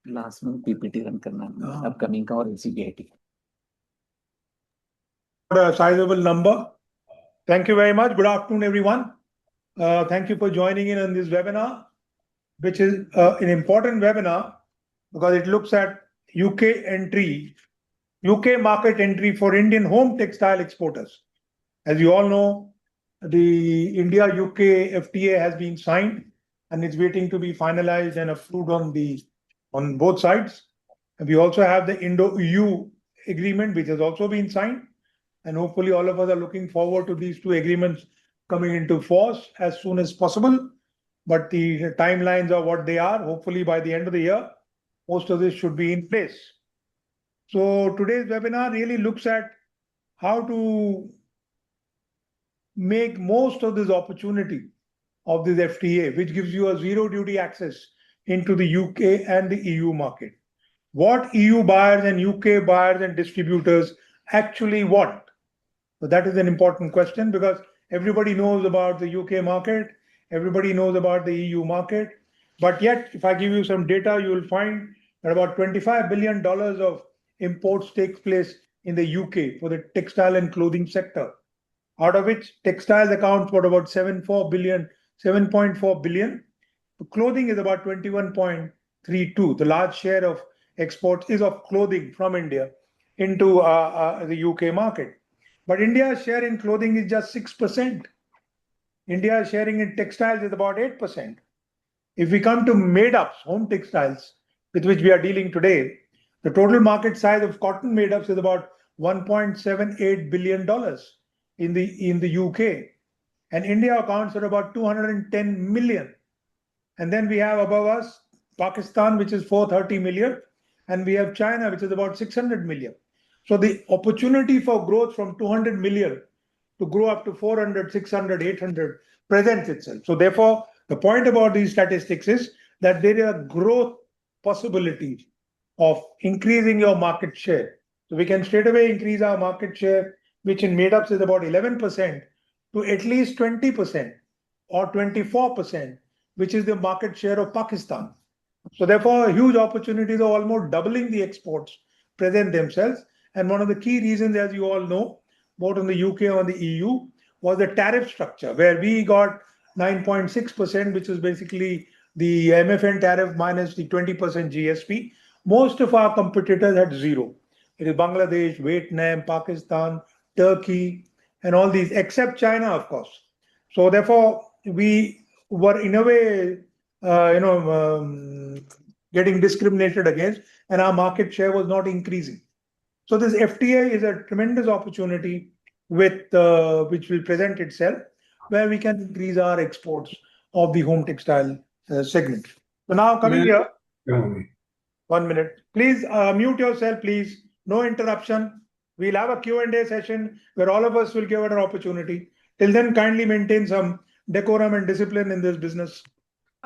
Last में PPT run करना है अपकमिंग का और एनसीपीआईटी A sizable number. Thank you very much. Good afternoon, everyone. Thank you for joining in on this webinar, which is an important webinar because it looks at UK market entry for Indian home textile exporters. As you all know, the India-UK FTA has been signed and it's waiting to be finalized and approved on both sides. And we also have the Indo-EU agreement, which has also been signed. And hopefully all of us are looking forward to these two agreements coming into force as soon as possible. But the timelines are what they are. Hopefully by the end of the year, most of this should be in place. So today's webinar really looks at how to make most of this opportunity of this FTA, which gives you a zero duty access into the UK and the EU market. What EU buyers and UK buyers and distributors actually want. So that is an important question because everybody knows about the UK market, everybody knows about the EU market, but yet if I give you some data, you will find that about $25 billion of imports takes place in the UK for the textile and clothing sector, out of which textiles accounts for about 7.4 billion. Clothing is about 21.32. The large share of exports is of clothing from India into the UK market. But India's share in clothing is just 6%. India's sharing in textiles is about 8%. If we come to made-ups, home textiles, with which we are dealing today, the total market size of cotton made-ups is about $1.78 billion in the UK. And India accounts for about 210 million. And then we have above us Pakistan, which is 430 million. And we have China, which is about 600 million. So the opportunity for growth from 200 million to grow up to 400, 600, 800 presents itself. So therefore, the point about these statistics is that there are growth possibilities of increasing your market share. So we can straight away increase our market share, which in made-ups is about 11%, to at least 20% or 24%, which is the market share of Pakistan. So therefore, huge opportunities of almost doubling the exports present themselves. And one of the key reasons, as you all know, both in the UK and the EU, was the tariff structure, where we got 9.6%, which is basically the MFN tariff minus the 20% GSP. Most of our competitors had zero. It is Bangladesh, Vietnam, Pakistan, Turkey, and all these, except China, of course. So therefore, we were in a way, getting discriminated against, and our market share was not increasing. So this FTA is a tremendous opportunity which will present itself, where we can increase our exports of the home textile segment. So now coming here, 1 minute. Please mute yourself, please. No interruption. We'll have a Q&A session where all of us will give it an opportunity. Till then, kindly maintain some decorum and discipline in this business.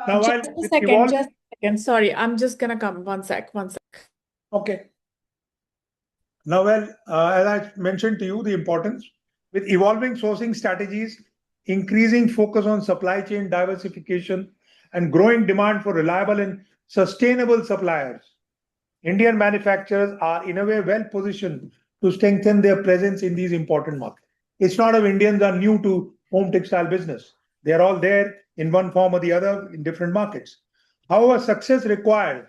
Now, just a second. Sorry, I'm just gonna come. One sec. Okay. Now, well, as I mentioned to you, the importance with evolving sourcing strategies, increasing focus on supply chain diversification, and growing demand for reliable and sustainable suppliers, Indian manufacturers are in a way well positioned to strengthen their presence in these important markets. It's not that Indians are new to home textile business. They are all there in one form or the other in different markets. However, success requires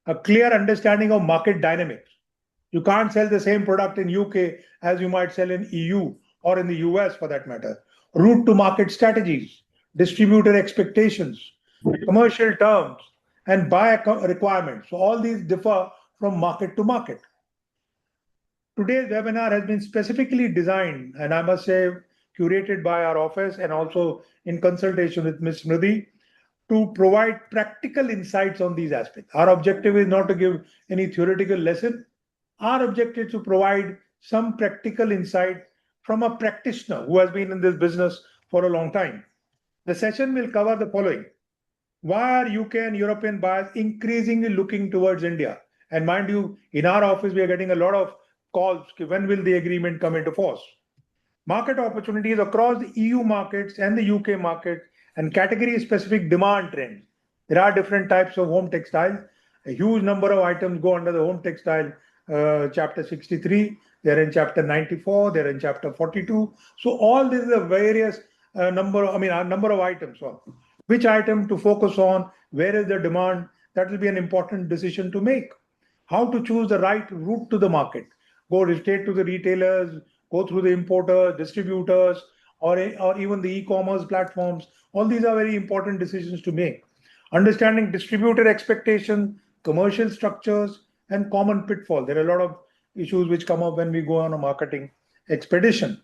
a clear understanding of market dynamics. You can't sell the same product in UK as you might sell in EU or in the US for that matter. Route to market strategies, distributor expectations, commercial terms, and buyer requirements. So all these differ from market to market. Today's webinar has been specifically designed, and I must say curated by our office and also in consultation with Ms.Samrudhi, to provide practical insights on these aspects. Our objective is not to give any theoretical lesson. Our objective is to provide some practical insight from a practitioner who has been in this business for a long time. The session will cover the following. Why are UK and European buyers increasingly looking towards India? And mind you, in our office, we are getting a lot of calls. When will the agreement come into force? Market opportunities across the EU markets and the UK market and category-specific demand trends. There are different types of home textiles. A huge number of items go under the home textile chapter 63. They're in chapter 94. They're in chapter 42. So all these are various a number of items. So which item to focus on? Where is the demand? That will be an important decision to make. How to choose the right route to the market? Go straight to the retailers, go through the importers, distributors, or even the e-commerce platforms. All these are very important decisions to make. Understanding distributor expectation, commercial structures, and common pitfall. There are a lot of issues which come up when we go on a marketing expedition.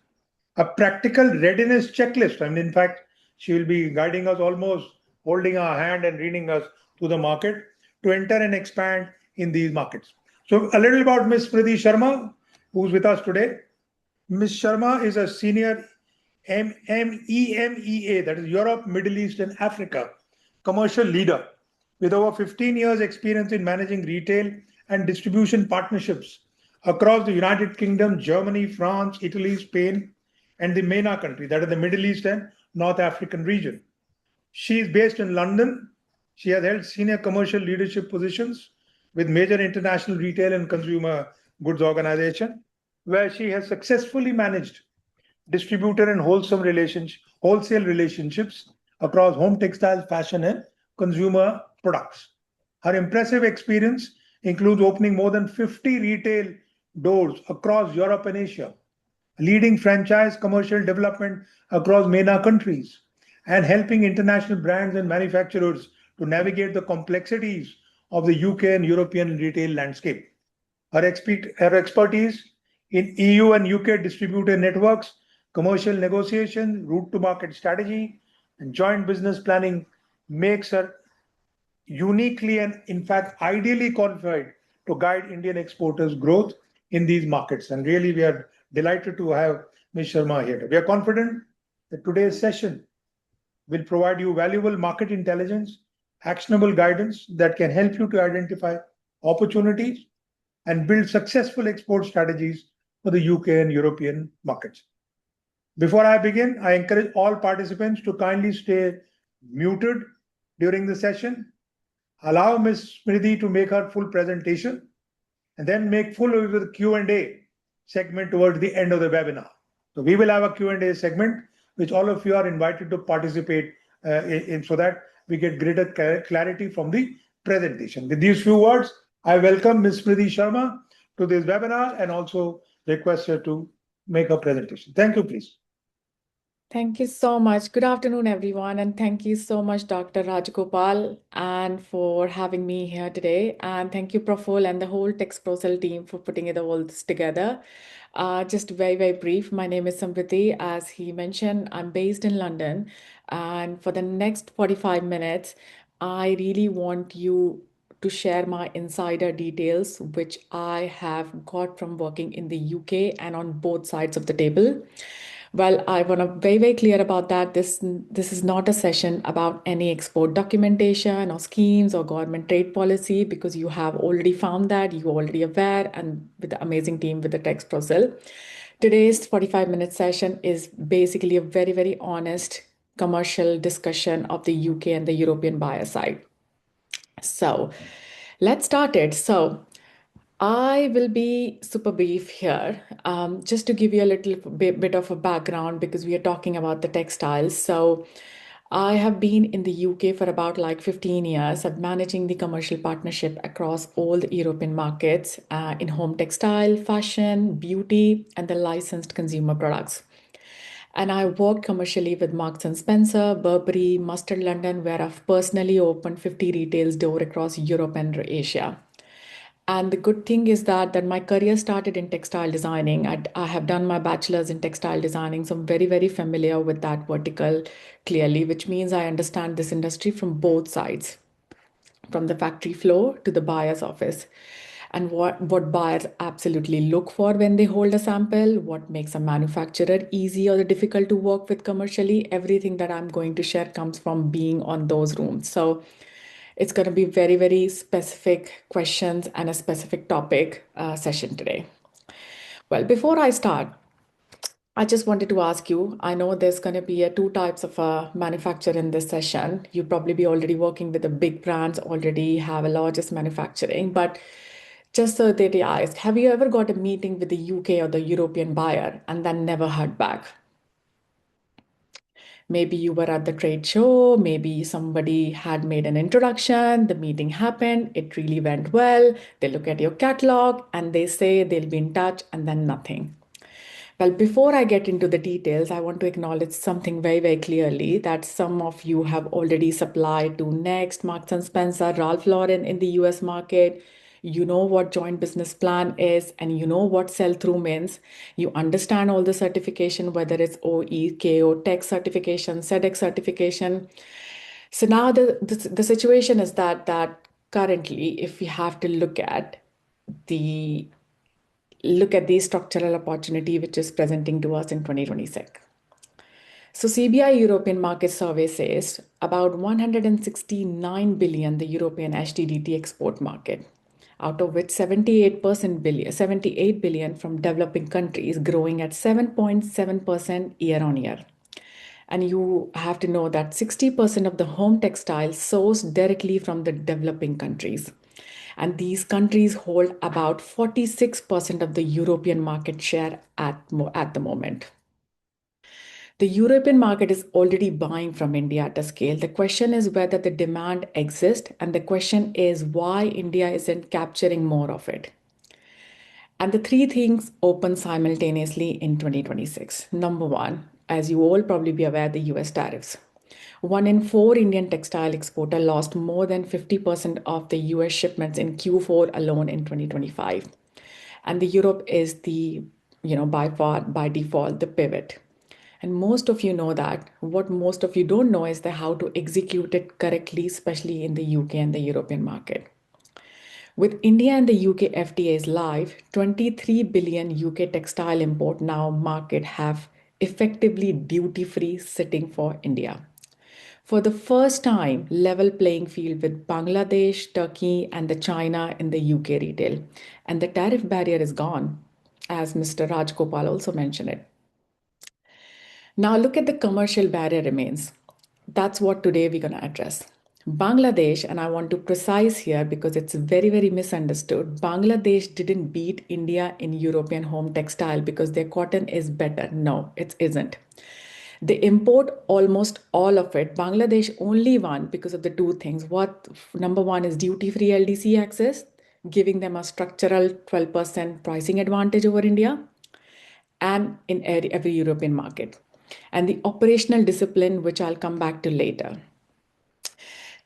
A practical readiness checklist. And in fact, she will be guiding us, almost holding our hand and leading us to the market to enter and expand in these markets. So a little about Ms.Samrudhi Sharma, who's with us today. Ms. Sharma is a senior EMEA, that is Europe, Middle East, and Africa, commercial leader with over 15 years experience in managing retail and distribution partnerships across the United Kingdom, Germany, France, Italy, Spain, and the MENA country, that is the Middle East and North African region. She is based in London. She has held senior commercial leadership positions with major international retail and consumer goods organization, where she has successfully managed distributor and wholesale relationships across home textiles, fashion, and consumer products. Her impressive experience includes opening more than 50 retail doors across Europe and Asia, leading franchise commercial development across MENA countries, and helping international brands and manufacturers to navigate the complexities of the UK and European retail landscape. Her expertise in EU and UK distributor networks, commercial negotiation, route to market strategy, and joint business planning makes her uniquely and, in fact, ideally qualified to guide Indian exporters' growth in these markets. And really, we are delighted to have Ms. Sharma here. We are confident that today's session will provide you valuable market intelligence, actionable guidance that can help you to identify opportunities and build successful export strategies for the UK and European markets. Before I begin, I encourage all participants to kindly stay muted during the session. Allow Ms. Smriti to make her full presentation and then make full with the Q&A segment towards the end of the webinar. So we will have a Q&A segment, which all of you are invited to participate in so that we get greater clarity from the presentation. With these few words, I welcome Ms. Samrudhi Sharma to this webinar and also request her to make a presentation. Thank you, please. Thank you so much. Good afternoon, everyone, and thank you so much, Dr. Rajagopal, and for having me here today. And thank you, Praful, and the whole TEXPROCIL team for putting it all this together. Just very brief. My name is Samrudhi. As he mentioned, I'm based in London, and for the next 45 minutes, I really want you to share my insider details, which I have got from working in the UK and on both sides of the table. Well, I want to be very clear about that. This is not a session about any export documentation or schemes or government trade policy, because you have already found that, you're already aware, and with the amazing team with the TEXPROCIL. Today's 45-minute session is basically a very honest commercial discussion of the UK and the European buyer side. So let's start it. So I will be super brief here, just to give you a little bit of a background, because we are talking about the textiles. So I have been in the UK for about 15 years of managing the commercial partnership across all the European markets in home textile, fashion, beauty, and the licensed consumer products. And I worked commercially with Marks and Spencer, Burberry, Mustard London, where I've personally opened 50 retail stores across Europe and Asia. And the good thing is that my career started in textile designing. I have done my bachelor's in textile designing, so I'm very familiar with that vertical clearly, which means I understand this industry from both sides, from the factory floor to the buyer's office, and what buyers absolutely look for when they hold a sample, what makes a manufacturer easy or difficult to work with commercially. Everything that I'm going to share comes from being on those rooms. So it's going to be very specific questions and a specific topic session today. Well, before I start, I just wanted to ask you, I know there's going to be two types of manufacture in this session. You probably be already working with the big brands, already have a largest manufacturing, but just so that I ask, have you ever got a meeting with the UK or the European buyer and then never heard back? Maybe you were at the trade show, maybe somebody had made an introduction, the meeting happened, it really went well. They look at your catalog and they say they'll be in touch, and then nothing. Well, before I get into the details, I want to acknowledge something very, very clearly that some of you have already supplied to Next, Marks and Spencer, Ralph Lauren in the US market. You know what joint business plan is, and you know what sell-through means. You understand all the certification, whether it's OE, KO, tech certification, SEDEX certification. So now the situation is that currently, if we have to look at the structural opportunity which is presenting to us in 2026. So CBI European Market Survey says about 169 billion the European HDDT export market, out of which 78 billion from developing countries, growing at 7.7% year on year. And you have to know that 60% of the home textiles sourced directly from the developing countries. And these countries hold about 46% of the European market share at the moment. The European market is already buying from India at a scale. The question is whether the demand exists, and the question is why India isn't capturing more of it. And the three things open simultaneously in 2026. Number one, as you all probably be aware, the US tariffs. 1 in 4 Indian textile exporter lost more than 50% of the US shipments in Q4 alone in 2025. And the Europe is by default, the pivot. And most of you know that. What most of you don't know is how to execute it correctly, especially in the UK and the European market. With India and the UK FTAs live, 23 billion UK textile import now market have effectively duty-free sitting for India. For the first time, level playing field with Bangladesh, Turkey, and the China in the UK retail. And the tariff barrier is gone, as Mr. Rajgopal also mentioned it. Now look at the commercial barrier remains. That's what today we're going to address. Bangladesh, and I want to precise here because it's very, very misunderstood. Bangladesh didn't beat India in European home textile because their cotton is better. No, it isn't. They import almost all of it. Bangladesh only won because of the two things. Number one is duty-free LDC access, giving them a structural 12% pricing advantage over India and in every European market. And the operational discipline, which I'll come back to later.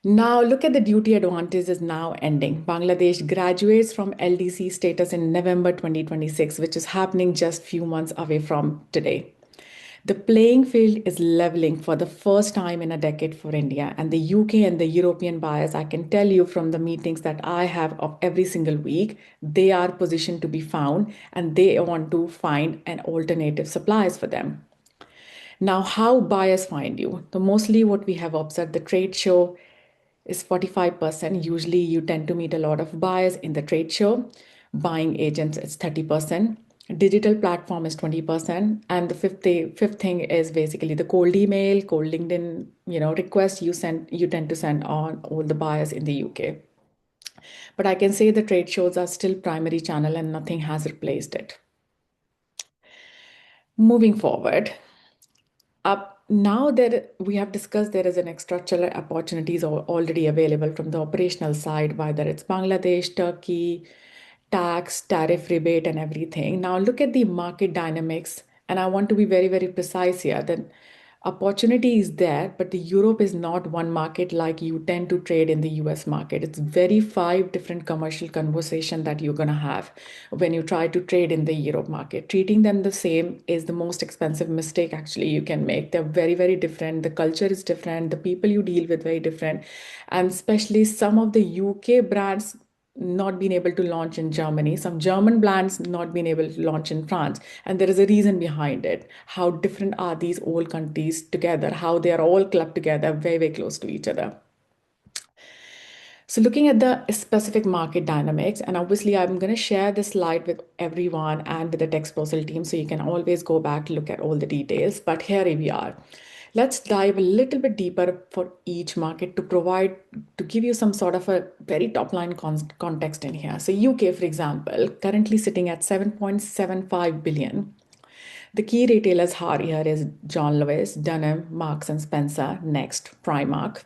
Now, look at the duty advantage is now ending. Bangladesh graduates from LDC status in November 2026, which is happening just a few months away from today. The playing field is leveling for the first time in a decade for India, and the UK and the European buyers, I can tell you from the meetings that I have of every single week, they are positioned to be found and they want to find an alternative suppliers for them. Now, how buyers find you? So mostly what we have observed, the trade show is 45%. Usually you tend to meet a lot of buyers in the trade show. Buying agents is 30%. Digital platform is 20%. And the fifth thing is basically the cold email, cold LinkedIn, request you tend to send on all the buyers in the UK. But I can say the trade shows are still primary channel and nothing has replaced it. Moving forward, now that we have discussed there is an structural opportunities already available from the operational side, whether it's Bangladesh, Turkey, tax, tariff rebate, and everything. Now look at the market dynamics, and I want to be very, very precise here that opportunity is there, but the Europe is not one market like you tend to trade in the US market. It's very 5 different commercial conversation that you're going to have when you try to trade in the Europe market. Treating them the same is the most expensive mistake actually you can make. They're very, very different. The culture is different. The people you deal with very different. And especially some of the UK brands not been able to launch in Germany, some German brands not been able to launch in France. And there is a reason behind it. How different are these all countries together, how they are all clubbed together, very, very close to each other. So looking at the specific market dynamics, and obviously I'm going to share this slide with everyone and with the TEXPROCIL team, so you can always go back, look at all the details. But here we are. Let's dive a little bit deeper for each market to give you some sort of a very top line context in here. So UK, for example, currently sitting at 7.75 billion. The key retailers here is John Lewis, Dunham, Marks and Spencer, Next, Primark.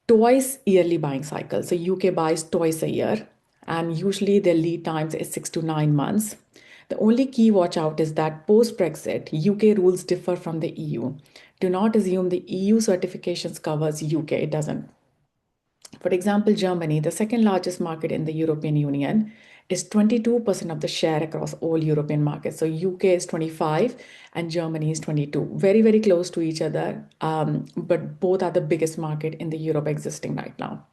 Twice yearly buying cycle. So UK buys twice a year, and usually their lead times is 6 to 9 months. The only key watch out is that post Brexit, UK rules differ from the EU. Do not assume the EU certifications covers UK. It doesn't. For example, Germany, the second largest market in the European Union, is 22% of the share across all European markets. So UK is 25 and Germany is 22. Very, very close to each other, but both are the biggest market in the Europe existing right now.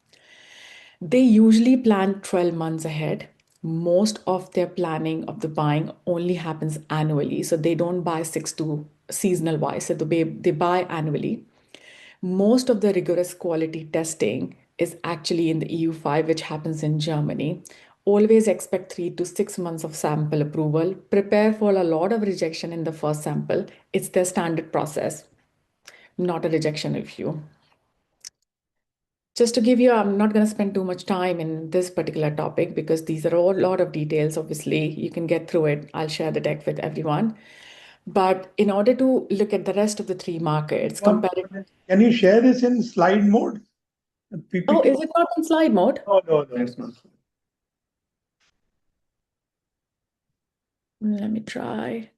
They usually plan 12 months ahead. Most of their planning of the buying only happens annually. So they don't buy 6 to seasonal wise. So they buy annually. Most of the rigorous quality testing is actually in the EU5, which happens in Germany. Always expect 3 to 6 months of sample approval. Prepare for a lot of rejection in the first sample. It's their standard process, not a rejection review. Just to give you, I'm not going to spend too much time in this particular topic because these are all a lot of details. Obviously, you can get through it. I'll share the deck with everyone. But in order to look at the rest of the three markets, Can you share this in slide mode? PPT? Oh, is it not in slide mode? No, no, no. That's not. Let me try.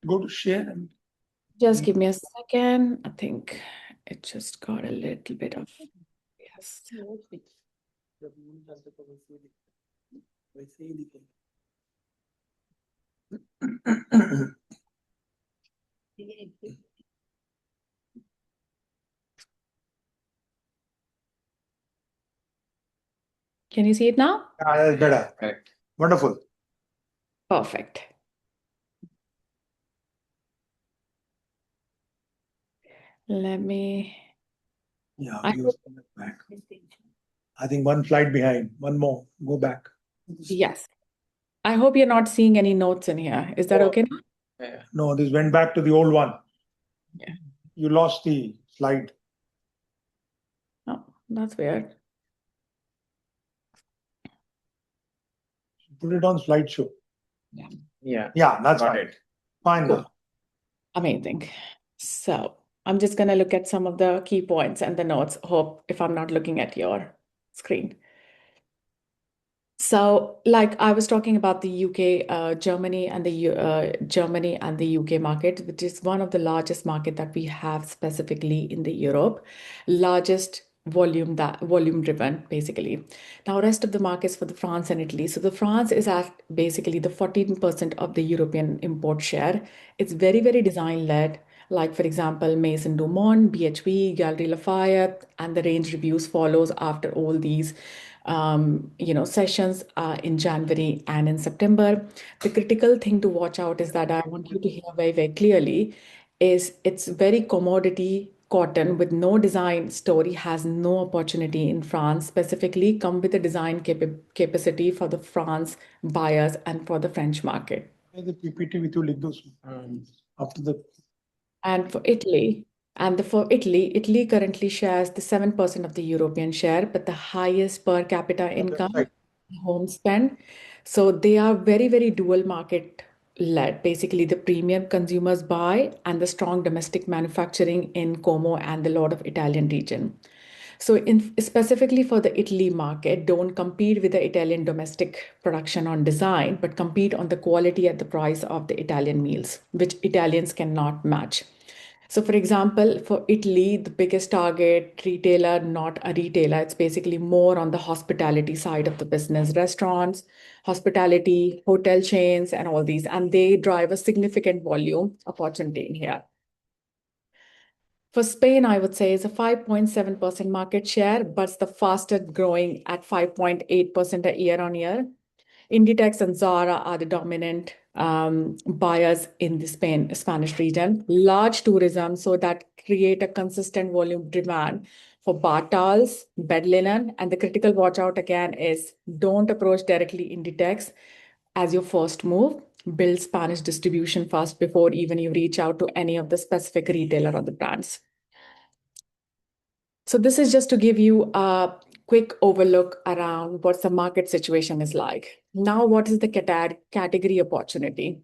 Go to share. Just give me a second. I think it just got a little bit of, yes. Can you see it now? That's better. Correct. Wonderful. Perfect. Let me. Yeah, I you back. I think one slide behind. One more. Go back. Yes. I hope you're not seeing any notes in here. Is that okay now? Yeah. No, this went back to the old one. Yeah. You lost the slide. Oh, that's weird. Put it on slideshow. Yeah. Yeah, that's Got right. it. Fine Cool. now. Amazing. So I'm just going to look at some of the key points and the notes. Hope if I'm not looking at your screen. So, like I was talking about the UK, Germany and the UK market, which is one of the largest market that we have specifically in the Europe, largest volume driven basically. Now, rest of the markets for the France and Italy. So, the France is at basically the 14% of the European import share. It's very, very design led. Like for example, Maison Dumont, BHV, Galerie Lafayette, and the range reviews follows after all these sessions in January and in September. The critical thing to watch out is that I want you to hear very, very clearly is it's very commodity cotton with no design story has no opportunity in France, specifically come with a design capacity for the France buyers and for the French market. The PPT with you, those after the. And for Italy, Italy currently shares the 7% of the European share, but the highest per capita income, Right. home spend. So they are very, very dual market led. Basically, the premium consumers buy and the strong domestic manufacturing in Como and the lot of Italian region. So specifically for the Italy market, don't compete with the Italian domestic production on design, but compete on the quality at the price of the Italian meals, which Italians cannot match. So for example, for Italy, the biggest target retailer, not a retailer, it's basically more on the hospitality side of the business, restaurants, hospitality, hotel chains, and all these. And they drive a significant volume opportunity in here. For Spain, I would say is a 5.7% market share, but it's the fastest growing at 5.8% a year on year. Inditex and Zara are the dominant buyers in the Spanish region. Large tourism, so that create a consistent volume demand for bar towels, bed linen, and the critical watch out again is don't approach directly Inditex as your first move. Build Spanish distribution first before even you reach out to any of the specific retailer or the brands. So this is just to give you a quick overlook around what the market situation is like. Now, what is the category opportunity?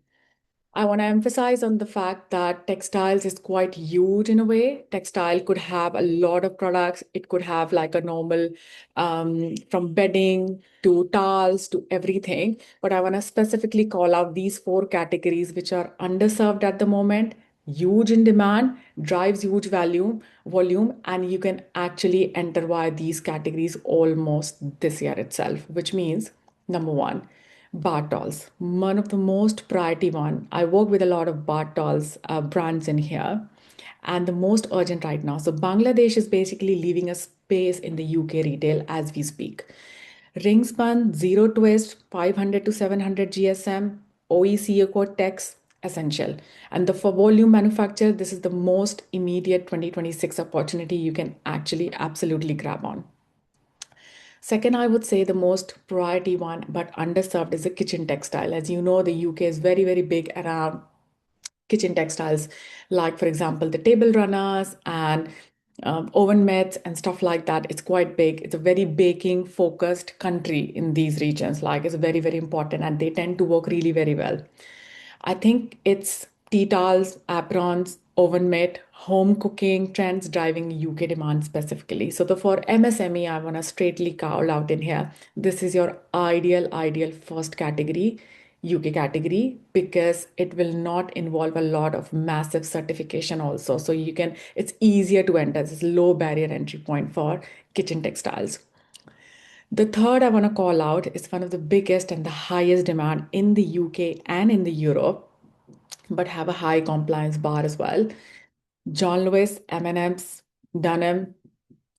I want to emphasize on the fact that textiles is quite huge in a way. Textile could have a lot of products. It could have like a normal, from bedding to towels to everything. But I want to specifically call out these 4 categories which are underserved at the moment, huge in demand, drives huge volume, and you can actually enter via these categories almost this year itself, which means number 1. Bar towels, one of the most priority one. I work with a lot of bar towels brands in here, and the most urgent right now. So Bangladesh is basically leaving a space in the UK retail as we speak. Ring spun, zero twist, 500 to 700 GSM, OECO code text, essential. And for volume manufacture, this is the most immediate 2026 opportunity you can actually absolutely grab on. Second, I would say the most priority one, but underserved, is the kitchen textile. As you know, the UK is very, very big around kitchen textiles, like, for example, the table runners and oven mitts and stuff like that. It's quite big. It's a very baking focused country in these regions. Like, it's very, very important, and they tend to work really very well. I think it's tea towels, aprons, oven mitt, home cooking trends driving UK demand specifically. So for MSME, I want to straightly call out in here. This is your ideal first category, UK category, because it will not involve a lot of massive certification also. So it's easier to enter. It's low barrier entry point for kitchen textiles. The third I want to call out is one of the biggest and the highest demand in the UK and in the Europe, but have a high compliance bar as well. John Lewis, M&M's, Dunham,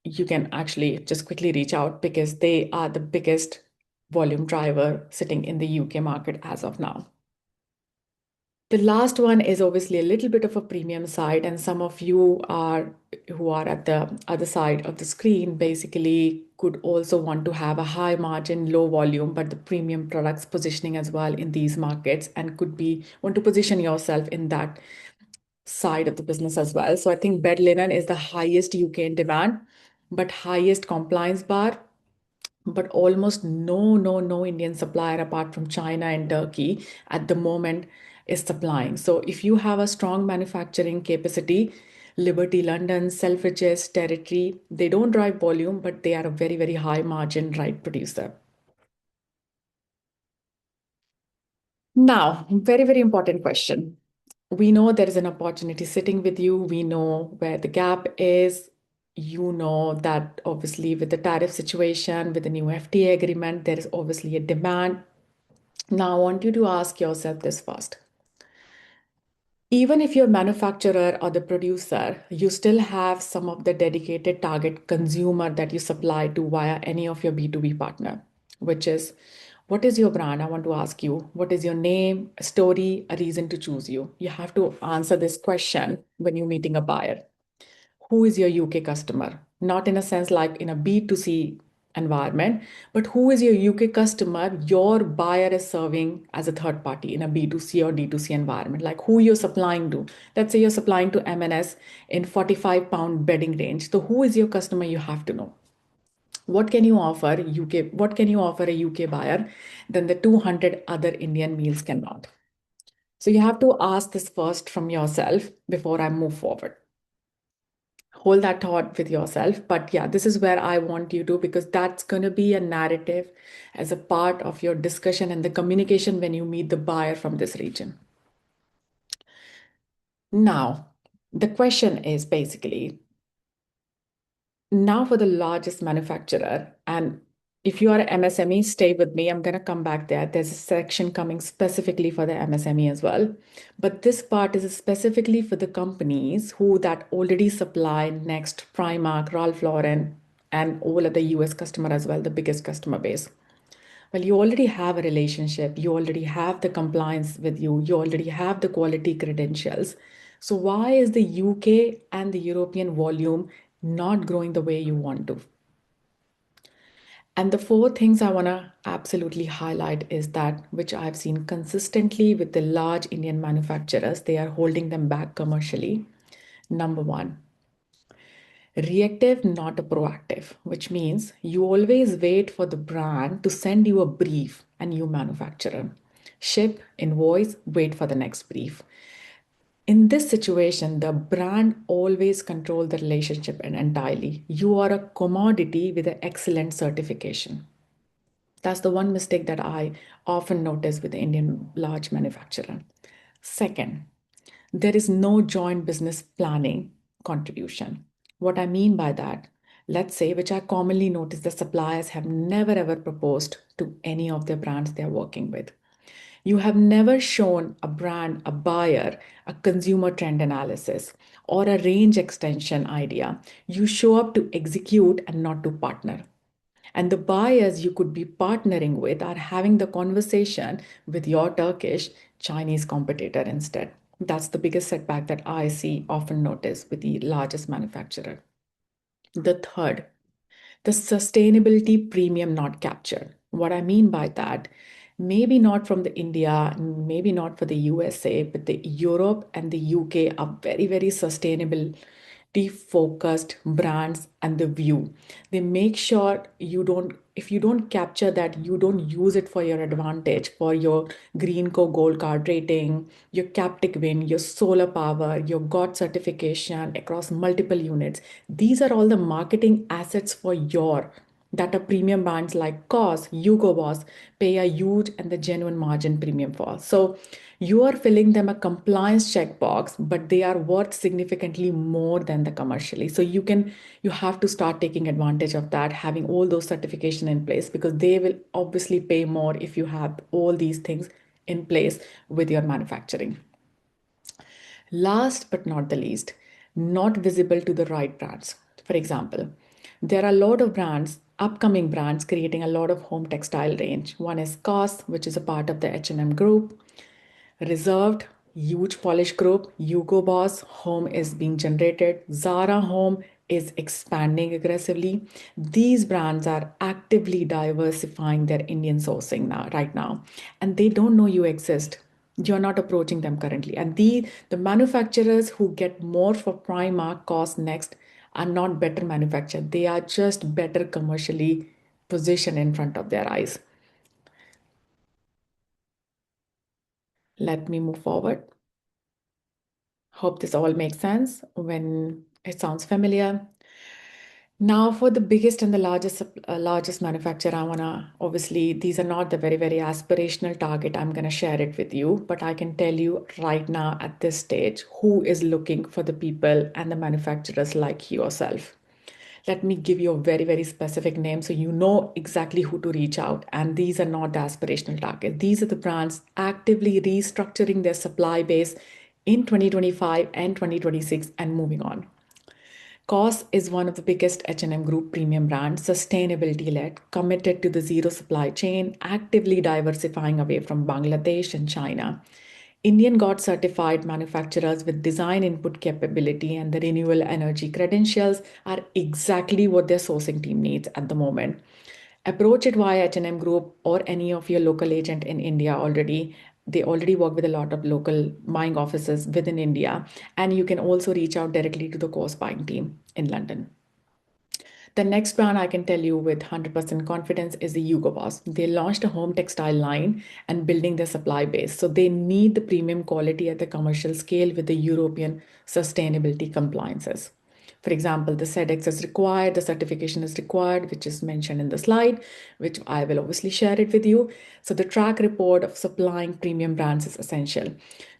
you can actually just quickly reach out because they are the biggest volume driver sitting in the UK market as of now. The last one is obviously a little bit of a premium side, and some of you who are at the other side of the screen basically could also want to have a high margin, low volume, but the premium products positioning as well in these markets, and want to position yourself in that side of the business as well. So I think bed linen is the highest UK in demand, but highest compliance bar, but almost no Indian supplier apart from China and Turkey at the moment is supplying. So if you have a strong manufacturing capacity, Liberty London, Selfridges, Territory, they don't drive volume, but they are a very, very high margin right producer. Now, very, very important question. We know there is an opportunity sitting with you. We know where the gap is. You know that obviously with the tariff situation, with the new FTA agreement, there is obviously a demand. Now, I want you to ask yourself this first. Even if you're manufacturer or the producer, you still have some of the dedicated target consumer that you supply to via any of your B2B partner, which is, what is your brand? I want to ask you, what is your name, a story, a reason to choose you? You have to answer this question when you're meeting a buyer. Who is your UK customer? Not in a sense like in a B2C environment, but who is your UK customer your buyer is serving as a third party in a B2C or D2C environment? Like who you're supplying to. Let's say you're supplying to M&S in 45-pound bedding range. So who is your customer? You have to know. What can you offer a UK buyer than the 200 other Indian meals cannot? So you have to ask this first from yourself before I move forward. Hold that thought with yourself. But yeah, this is where I want you to, because that's going to be a narrative as a part of your discussion and the communication when you meet the buyer from this region. Now, The question is basically, now for the largest manufacturer, and if you are an MSME, stay with me. I'm going to come back there. There's a section coming specifically for the MSME as well. But this part is specifically for the companies who that already supply Next, Primark, Ralph Lauren, and all of the US customer as well, the biggest customer base. Well, you already have a relationship, you already have the compliance with you, you already have the quality credentials. So why is the UK and the European volume not growing the way you want to? And the four things I want to absolutely highlight is that, which I've seen consistently with the large Indian manufacturers, they are holding them back commercially. Number one, reactive, not a proactive, which means you always wait for the brand to send you a brief and you manufacturer. Ship, invoice, wait for the next brief. In this situation, the brand always control the relationship and entirely. You are a commodity with an excellent certification. That's the one mistake that I often notice with the Indian large manufacturer. Second, there is no joint business planning contribution. What I mean by that, let's say, which I commonly notice, the suppliers have never ever proposed to any of their brands they're working with. You have never shown a brand, a buyer, a consumer trend analysis, or a range extension idea. You show up to execute and not to partner. And the buyers you could be partnering with are having the conversation with your Turkish Chinese competitor instead. That's the biggest setback that I see often notice with the largest manufacturer. The third, the sustainability premium not captured. What I mean by that, maybe not from the India, maybe not for the USA, but the Europe and the UK are very, very sustainable focused brands and the view. They make sure you don't, if you don't capture that, you don't use it for your advantage, for your Green Co Gold Card rating, your Captic Win, your solar power, your GOT certification across multiple units. These are all the marketing assets for your that are premium brands like COS, Hugo Boss pay a huge and the genuine margin premium for. So you are filling them a compliance checkbox, but they are worth significantly more than the commercially. So you have to start taking advantage of that, having all those certification in place, because they will obviously pay more if you have all these things in place with your manufacturing. Last but not the least, not visible to the right brands. For example, there are a lot of brands, upcoming brands creating a lot of home textile range. One is COS, which is a part of the H&M group. Reserved, huge Polish group. Hugo Boss home is being generated. Zara home is expanding aggressively. These brands are actively diversifying their Indian sourcing right now, and they don't know you exist. You're not approaching them currently. And the manufacturers who get more for Primark, cost next, are not better manufactured. They are just better commercially positioned in front of their eyes. Let me move forward. Hope this all makes sense when it sounds familiar. Now, for the biggest and the largest manufacturer, I wanna obviously these are not the very, very aspirational target. I'm gonna share it with you, but I can tell you right now at this stage who is looking for the people and the manufacturers like yourself. Let me give you a very, very specific name so you know exactly who to reach out. And these are not the aspirational targets. These are the brands actively restructuring their supply base in 2025 and 2026 and moving on. COS is one of the biggest H&M Group premium brands, sustainability-led, committed to the zero supply chain, actively diversifying away from Bangladesh and China. Indian GOT certified manufacturers with design input capability and the renewable energy credentials are exactly what their sourcing team needs at the moment. Approach it via H&M Group or any of your local agent in India already. They already work with a lot of local buying offices within India. And you can also reach out directly to the course buying team in London. The next brand I can tell you with 100% confidence is the Hugo Boss. They launched a home textile line and building their supply base. So they need the premium quality at the commercial scale with the European sustainability compliances. For example, the SEDEX is required, the certification is required, which is mentioned in the slide, which I will obviously share it with you. So the track record of supplying premium brands is essential.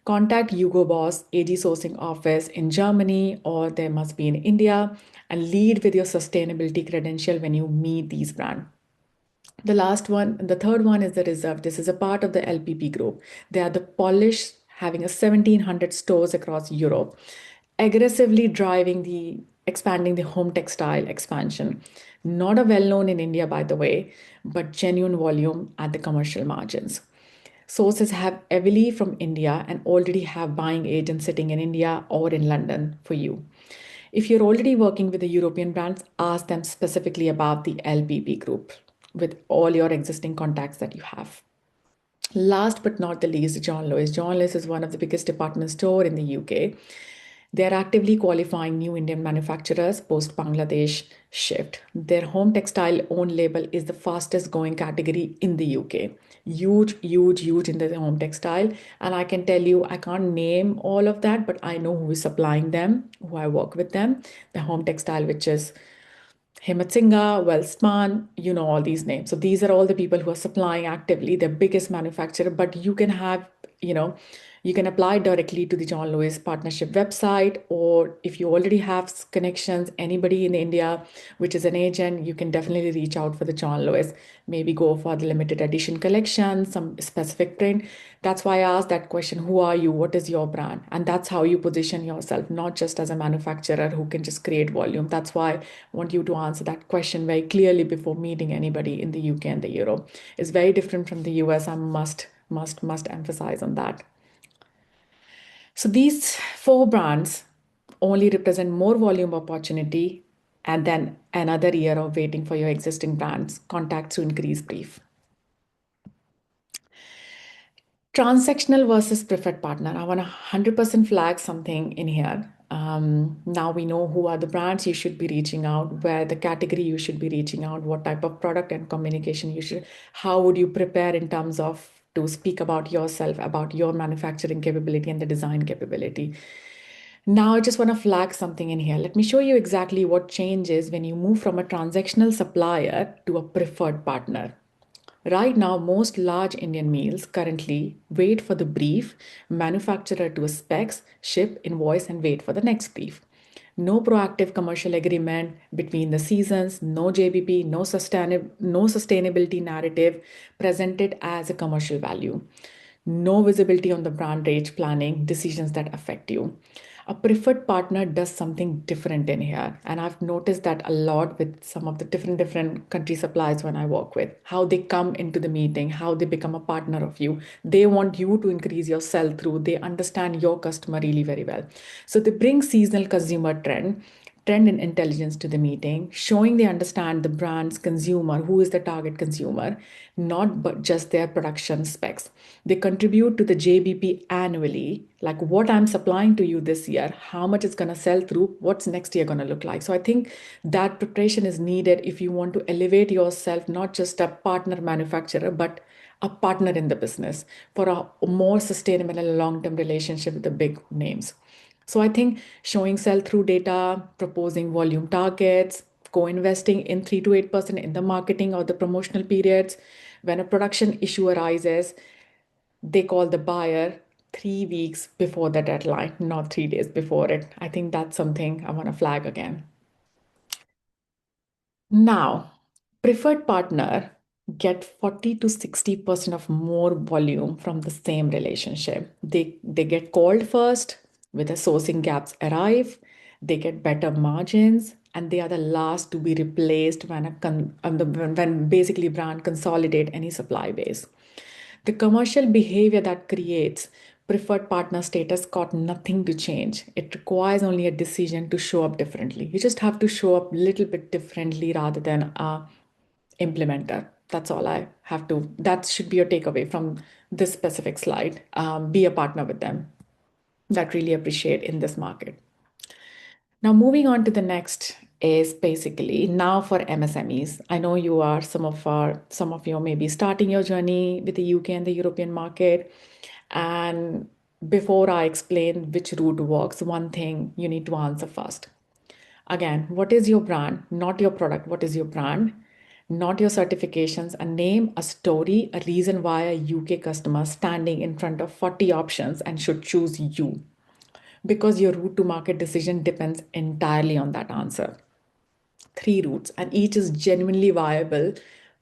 Contact Hugo Boss AG sourcing office in Germany, or there must be in India, and lead with your sustainability credential when you meet these brands. The last one, the third one is the Reserve. This is a part of the LPP group. They are the Polish, having a 1,700 stores across Europe, aggressively expanding the home textile expansion. Not a well-known in India, by the way, but genuine volume at the commercial margins. Sources have heavily from India and already have buying agents sitting in India or in London for you. If you're already working with the European brands, ask them specifically about the LPP group with all your existing contacts that you have. Last but not the least, John Lewis. John Lewis is one of the biggest department store in the UK. They're actively qualifying new Indian manufacturers post Bangladesh shift. Their home textile own label is the fastest growing category in the UK. Huge, huge, huge in the home textile. And I can tell you, I can't name all of that, but I know who is supplying them, who I work with them. The home textile, which is Himatsinga, Wellspan, you know all these names. So these are all the people who are supplying actively, the biggest manufacturer, but you can have, you can apply directly to the John Lewis partnership website, or if you already have connections, anybody in India, which is an agent, you can definitely reach out for the John Lewis, maybe go for the limited edition collection, some specific print. That's why I asked that question, who are you? What is your brand? And that's how you position yourself, not just as a manufacturer who can just create volume. That's why I want you to answer that question very clearly before meeting anybody in the UK and the Europe. It's very different from the US. I must emphasize on that. So these four brands only represent more volume opportunity and then another year of waiting for your existing brands contacts to increase brief. Transactional versus preferred partner. I want to 100% flag something in here. Now we know who are the brands you should be reaching out, where the category you should be reaching out, what type of product and communication you should, how would you prepare in terms of to speak about yourself, about your manufacturing capability and the design capability. Now I just want to flag something in here. Let me show you exactly what changes when you move from a transactional supplier to a preferred partner. Right now, most large Indian mills currently wait for the brief, manufacturer to specs, ship, invoice, and wait for the next brief. No proactive commercial agreement between the seasons, no JBP, no sustainability narrative presented as a commercial value. No visibility on the brand range planning, decisions that affect you. A preferred partner does something different in here. And I've noticed that a lot with some of the different country suppliers when I work with, how they come into the meeting, how they become a partner of you. They want you to increase your sell through. They understand your customer really very well. So they bring seasonal consumer trend and intelligence to the meeting, showing they understand the brand's consumer, who is the target consumer, not but just their production specs. They contribute to the JBP annually, like what I'm supplying to you this year, how much it's going to sell through, what's next year going to look like. So I think that preparation is needed if you want to elevate yourself, not just a partner manufacturer, but a partner in the business for a more sustainable and long-term relationship with the big names. So I think showing sell-through data, proposing volume targets, co-investing in 3 to 8% in the marketing or the promotional periods. When a production issue arises, they call the buyer 3 weeks before the deadline, not 3 days before it. I think that's something I want to flag again. Now, preferred partner get 40 to 60% of more volume from the same relationship. They get called first, with the sourcing gaps arrive, they get better margins, and they are the last to be replaced when basically brand consolidate any supply base. The commercial behavior that creates preferred partner status got nothing to change. It requires only a decision to show up differently. You just have to show up a little bit differently rather than a implementer. That's all I have to, that should be your takeaway from this specific slide. Be a partner with them. That really appreciate in this market. Now, moving on to the next is basically now for MSMEs. I know you are some of you may be starting your journey with the UK and the European market. And before I explain which route works, one thing you need to answer first. Again, what is your brand? Not your product. What is your brand? Not your certifications. A name, a story, a reason why a UK customer standing in front of 40 options and should choose you. Because your route to market decision depends entirely on that answer. 3 routes, and each is genuinely viable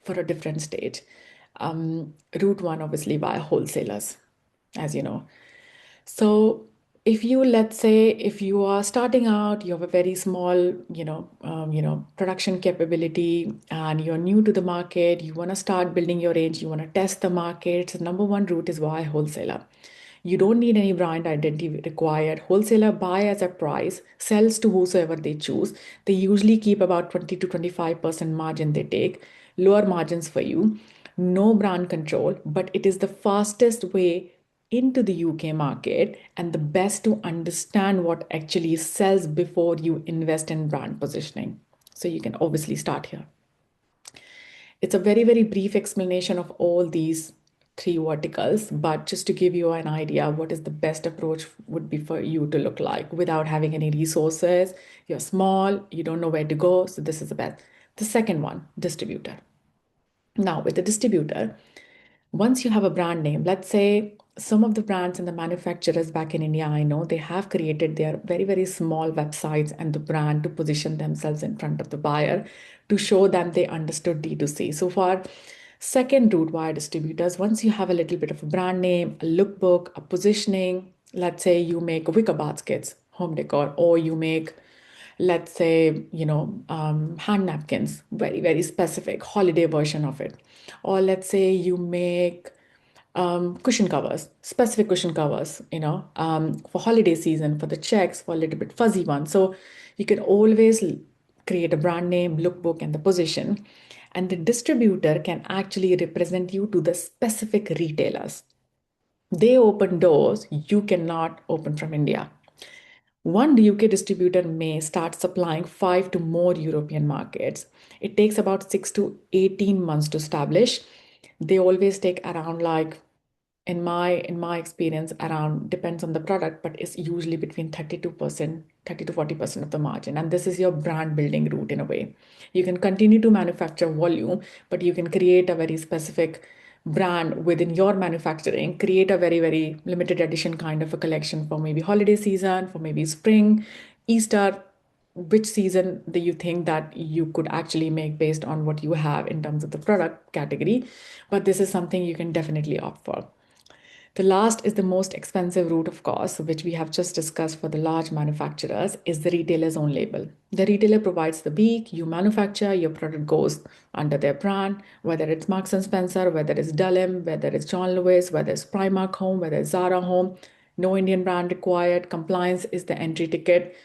for a different stage. Route 1, obviously, via wholesalers, as you know. So if you, let's say, if you are starting out, you have a very small, production capability, and you're new to the market, you want to start building your range, you want to test the market. So number 1 route is via wholesaler. You don't need any brand identity required. Wholesaler buy as a price, sells to whosoever they choose. They usually keep about 20 to 25% margin they take, lower margins for you. No brand control, but it is the fastest way into the UK market and the best to understand what actually sells before you invest in brand positioning. So you can obviously start here. It's a very, very brief explanation of all these 3 verticals, but just to give you an idea what is the best approach would be for you to look like without having any resources. You're small, you don't know where to go, so this is the best. The second one, distributor. Now, with the distributor, once you have a brand name, let's say some of the brands and the manufacturers back in India, I know they have created their very, very small websites and the brand to position themselves in front of the buyer to show them they understood D2C. So for second route via distributors, once you have a little bit of a brand name, a lookbook, a positioning, let's say you make wicker baskets, home decor, or you make, let's say, hand napkins, very, very specific holiday version of it. Or let's say you make cushion covers, specific cushion covers, for holiday season, for the checks, for a little bit fuzzy one. So you can always create a brand name, lookbook, and the position. And the distributor can actually represent you to the specific retailers. They open doors you cannot open from India. One UK distributor may start supplying 5 to more European markets. It takes about 6 to 18 months to establish. They always take around, like, in my experience, around, depends on the product, but it's usually between 30 to 40% of the margin. And this is your brand building route in a way. You can continue to manufacture volume, but you can create a very specific brand within your manufacturing, create a very, very limited edition kind of a collection for maybe holiday season, for maybe spring, Easter. Which season do you think that you could actually make based on what you have in terms of the product category? But this is something you can definitely opt for. The last is the most expensive route, of course, which we have just discussed for the large manufacturers, is the retailer's own label. The retailer provides the beak, you manufacture, your product goes under their brand, whether it's Marks & Spencer, whether it's Dulem, whether it's John Lewis, whether it's Primark Home, whether it's Zara Home. No Indian brand required. Compliance is the entry ticket.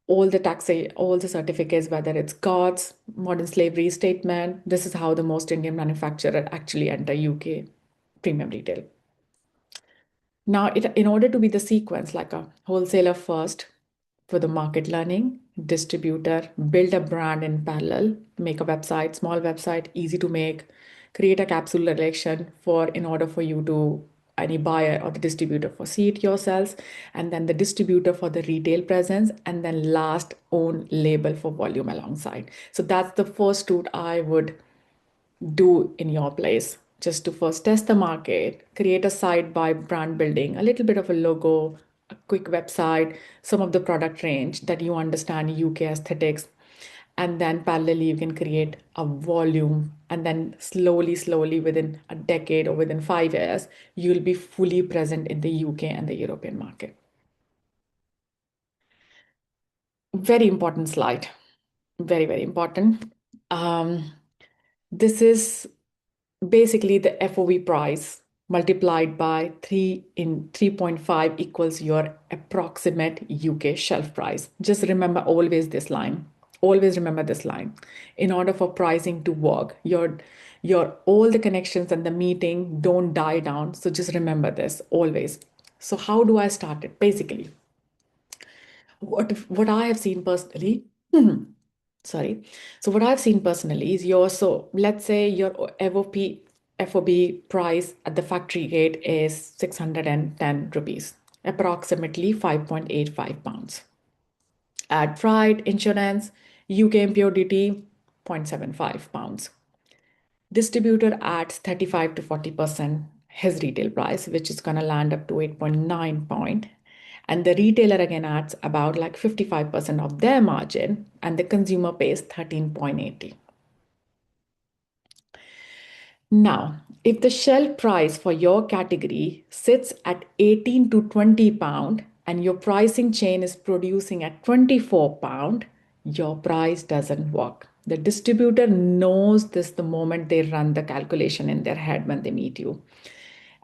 All the tax, all the certificates, whether it's GOTS, modern slavery statement. This is how the most Indian manufacturer actually enter UK premium retail. Now, in order to be the sequence, like a wholesaler first for the market learning, distributor, build a brand in parallel, make a website, small website, easy to make, create a capsule collection in order for you to, any buyer or the distributor for see it yourselves, and then the distributor for the retail presence, and then last own label for volume alongside. So that's the first route I would do in your place, just to first test the market, create a site by brand building, a little bit of a logo, a quick website, some of the product range that you understand UK aesthetics. And then parallelly, you can create a volume. And then slowly, within a decade or within 5 years, you'll be fully present in the UK and the European market. Very important slide. Very, very important. This is basically the FOB price multiplied by 3.5 equals your approximate UK shelf price. Just remember always this line. Always remember this line. In order for pricing to work, your all the connections and the meeting don't die down. So just remember this always. So how do I start it? Basically, what I have seen personally. Sorry. So what I've seen personally is let's say your FOB price at the factory gate is 610 rupees, approximately 5.85 pounds. Add freight, insurance, UK import duty, 0.75 pounds. Distributor adds 35 to 40% his retail price, which is going to land up to 8.9 point. And the retailer again adds about like 55% of their margin, and the consumer pays 13.80. Now, if the shelf price for your category sits at 18 to 20 pound and your pricing chain is producing at 24 pound, your price doesn't work. The distributor knows this the moment they run the calculation in their head when they meet you.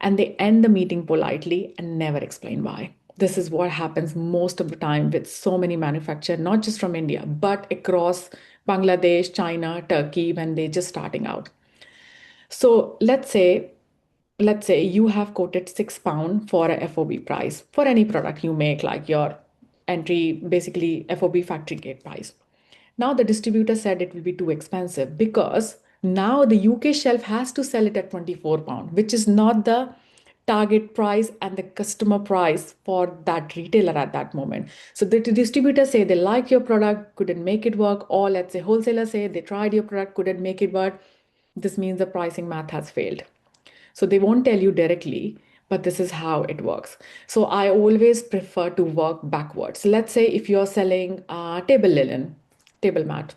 And they end the meeting politely and never explain why. This is what happens most of the time with so many manufacturers, not just from India, but across Bangladesh, China, Turkey, when they're just starting out. So let's say you have quoted £6 for a FOB price for any product you make, like your entry, basically FOB factory gate price. Now the distributor said it will be too expensive because now the UK shelf has to sell it at £24, which is not the target price and the customer price for that retailer at that moment. So the distributor say they like your product, couldn't make it work, or let's say wholesaler say they tried your product, couldn't make it work. This means the pricing math has failed. So they won't tell you directly, but this is how it works. So I always prefer to work backwards. Let's say if you're selling table linen, table mat,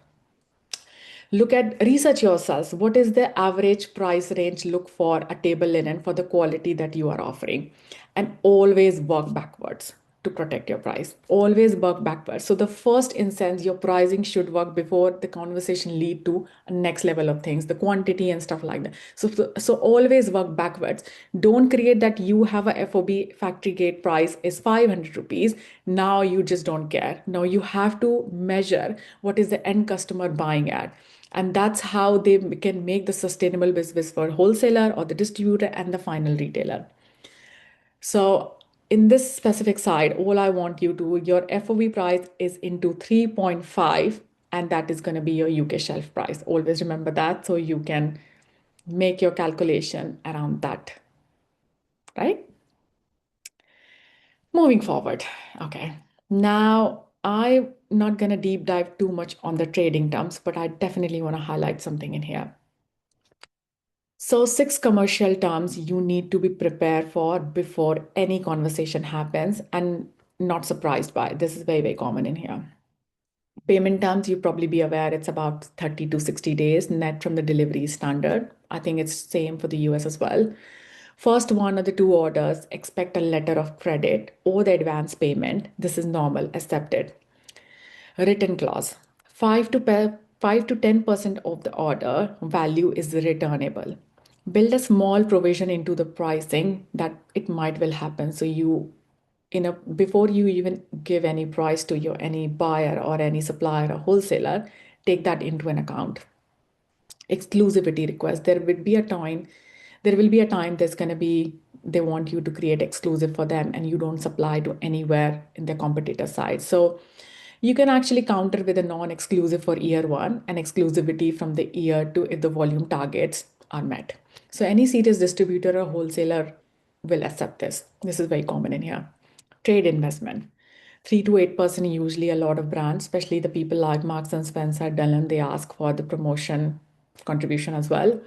research yourselves. What is the average price range? Look for a table linen for the quality that you are offering, and always work backwards to protect your price. Always work backwards. So the first instance, your pricing should work before the conversation lead to a next level of things, the quantity and stuff like that. So always work backwards. Don't create that you have a FOB factory gate price is 500 rupees. Now you just don't care. Now you have to measure what is the end customer buying at. And that's how they can make the sustainable business for wholesaler or the distributor and the final retailer. So in this specific side, all I want you to, your FOB price is into 3.5, and that is going to be your UK shelf price. Always remember that so you can make your calculation around that, right? Moving forward. Okay. Now, I'm not going to deep dive too much on the trading terms, but I definitely want to highlight something in here. So 6 commercial terms you need to be prepared for before any conversation happens and not surprised by. This is very, very common in here. Payment terms, you probably be aware it's about 30 to 60 days net from the delivery standard. I think it's same for the US as well. First one of the 2 orders, expect a letter of credit or the advance payment. This is normal, accepted. Written clause, 5 to 10% of the order value is returnable. Build a small provision into the pricing that it might will happen. So before you even give any price to any buyer or any supplier or wholesaler, take that into an account. Exclusivity request. There will be a time they want you to create exclusive for them and you don't supply to anywhere in the competitor side. So you can actually counter with a non-exclusive for year 1 and exclusivity from the year 2 if the volume targets are met. So any serious distributor or wholesaler will accept this. This is very common in here. Trade investment. 3 to 8%, usually a lot of brands, especially the people like Marks and Spencer, Dillon, they ask for the promotion contribution as well.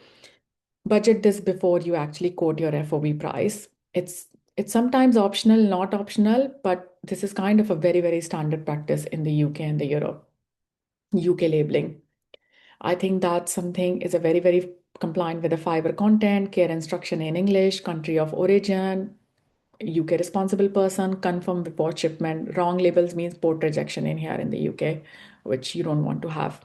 Budget this before you actually quote your FOB price. It's sometimes optional, not optional, but this is kind of a very, very standard practice in the UK and the Europe. UK labeling. I think that something is a very, very compliant with the fiber content, care instruction in English, country of origin, UK responsible person, confirm before shipment. Wrong labels means port rejection in here in the UK, which you don't want to have.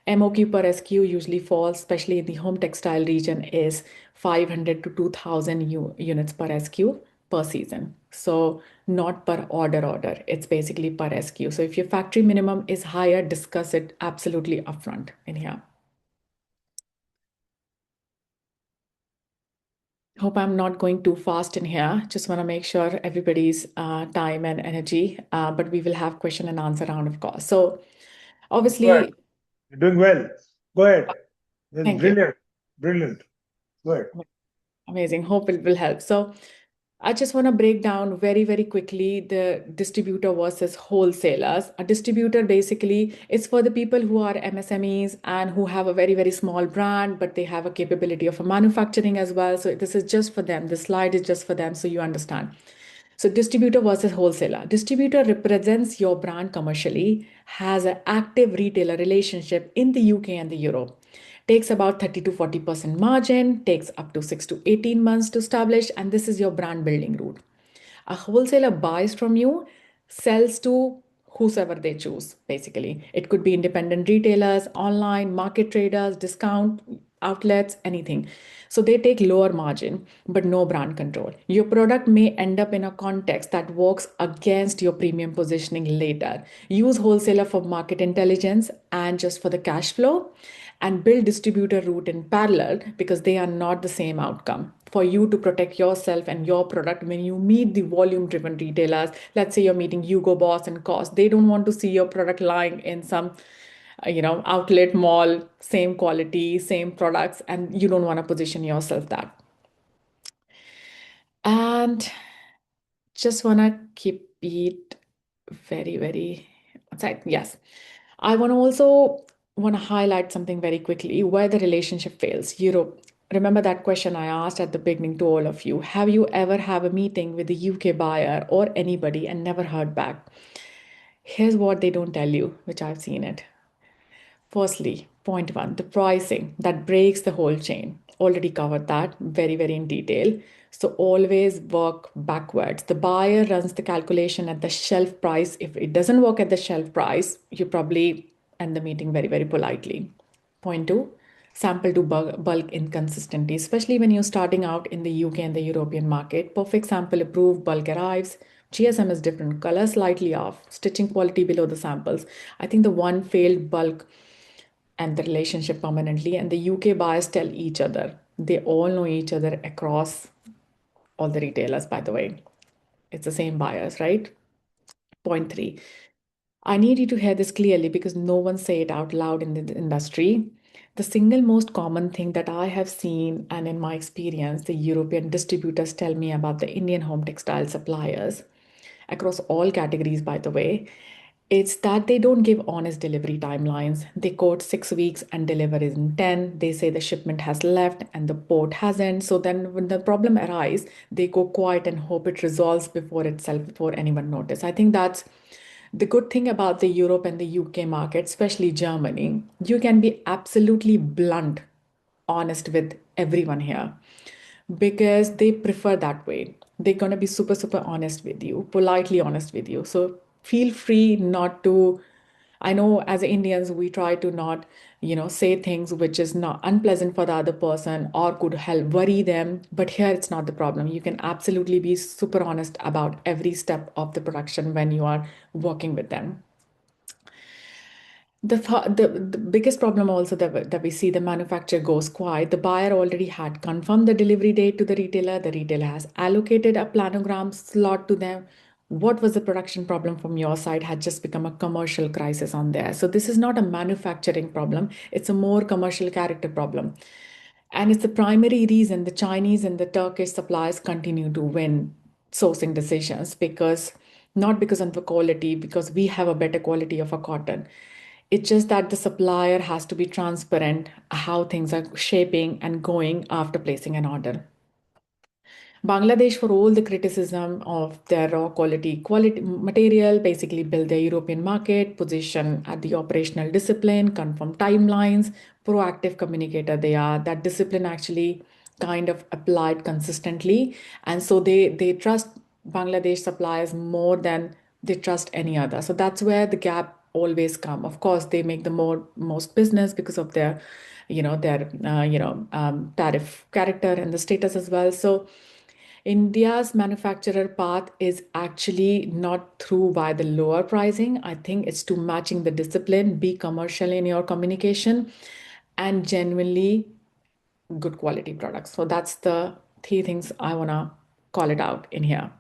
MOQ per SQ usually falls, especially in the home textile region, is 500 to 2000 units per SQ per season. So not per order. It's basically per SQ. So if your factory minimum is higher, discuss it absolutely upfront in here. Hope I'm not going too fast in here. Just want to make sure everybody's time and energy, but we will have question and answer round, of course. So obviously, you're doing well. Go ahead. Thank brilliant. you. Brilliant. Go ahead. Amazing. Hope it will help. So I just want to break down very, very quickly the distributor versus wholesalers. A distributor basically is for the people who are MSMEs and who have a very, very small brand, but they have a capability of a manufacturing as well. So this is just for them. This slide is just for them, so you understand. So distributor versus wholesaler. Distributor represents your brand commercially, has an active retailer relationship in the UK and the Europe. Takes about 30 to 40% margin, takes up to 6 to 18 months to establish, and this is your brand building route. A wholesaler buys from you, sells to whosoever they choose, basically. It could be independent retailers, online, market traders, discount outlets, anything. So they take lower margin, but no brand control. Your product may end up in a context that works against your premium positioning later. Use wholesaler for market intelligence and just for the cash flow, and build distributor route in parallel because they are not the same outcome. For you to protect yourself and your product when you meet the volume driven retailers, let's say you're meeting Hugo Boss and Cost, they don't want to see your product lying in some outlet mall, same quality, same products, and you don't want to position yourself that. And just want to keep it very, very outside. Yes. I want to highlight something very quickly where the relationship fails. Europe. Remember that question I asked at the beginning to all of you. Have you ever have a meeting with the UK buyer or anybody and never heard back? Here's what they don't tell you, which I've seen it. Firstly, point one, the pricing that breaks the whole chain. Already covered that very, very in detail. So always work backwards. The buyer runs the calculation at the shelf price. If it doesn't work at the shelf price, you probably end the meeting very, very politely. Point two, sample to bulk inconsistency, especially when you're starting out in the UK and the European market. Perfect sample approved, bulk arrives. GSM is different, color slightly off, stitching quality below the samples. I think the one failed bulk and the relationship permanently. And the UK buyers tell each other. They all know each other across all the retailers, by the way. It's the same buyers, right? Point three. I need you to hear this clearly because no one say it out loud in the industry. The single most common thing that I have seen and in my experience, the European distributors tell me about the Indian home textile suppliers across all categories, by the way, it's that they don't give honest delivery timelines. They quote 6 weeks and deliver in 10. They say the shipment has left and the port hasn't. So then when the problem arises, they go quiet and hope it resolves before anyone notices. I think that's the good thing about the Europe and the UK market, especially Germany. You can be absolutely blunt, honest with everyone here because they prefer that way. They're going to be super, super honest with you, politely honest with you. So feel free not to. I know as Indians, we try to not, say things which is not unpleasant for the other person or could help worry them. But here it's not the problem. You can absolutely be super honest about every step of the production when you are working with them. The biggest problem also that we see, the manufacturer goes quiet. The buyer already had confirmed the delivery date to the retailer. The retailer has allocated a planogram slot to them. What was the production problem from your side had just become a commercial crisis on there. So this is not a manufacturing problem. It's a more commercial character problem. And it's the primary reason the Chinese and the Turkish suppliers continue to win sourcing decisions because not because of the quality, because we have a better quality of a cotton. It's just that the supplier has to be transparent how things are shaping and going after placing an order. Bangladesh, for all the criticism of their raw quality material, basically build their European market, position at the operational discipline, confirm timelines, proactive communicator they are. That discipline actually kind of applied consistently. And so they trust Bangladesh suppliers more than they trust any other. So that's where the gap always come. Of course, they make the most business because of their, tariff character and the status as well. So India's manufacturer path is actually not through by the lower pricing. I think it's to matching the discipline, be commercial in your communication, and genuinely good quality products. So that's the three things I want to call it out in here.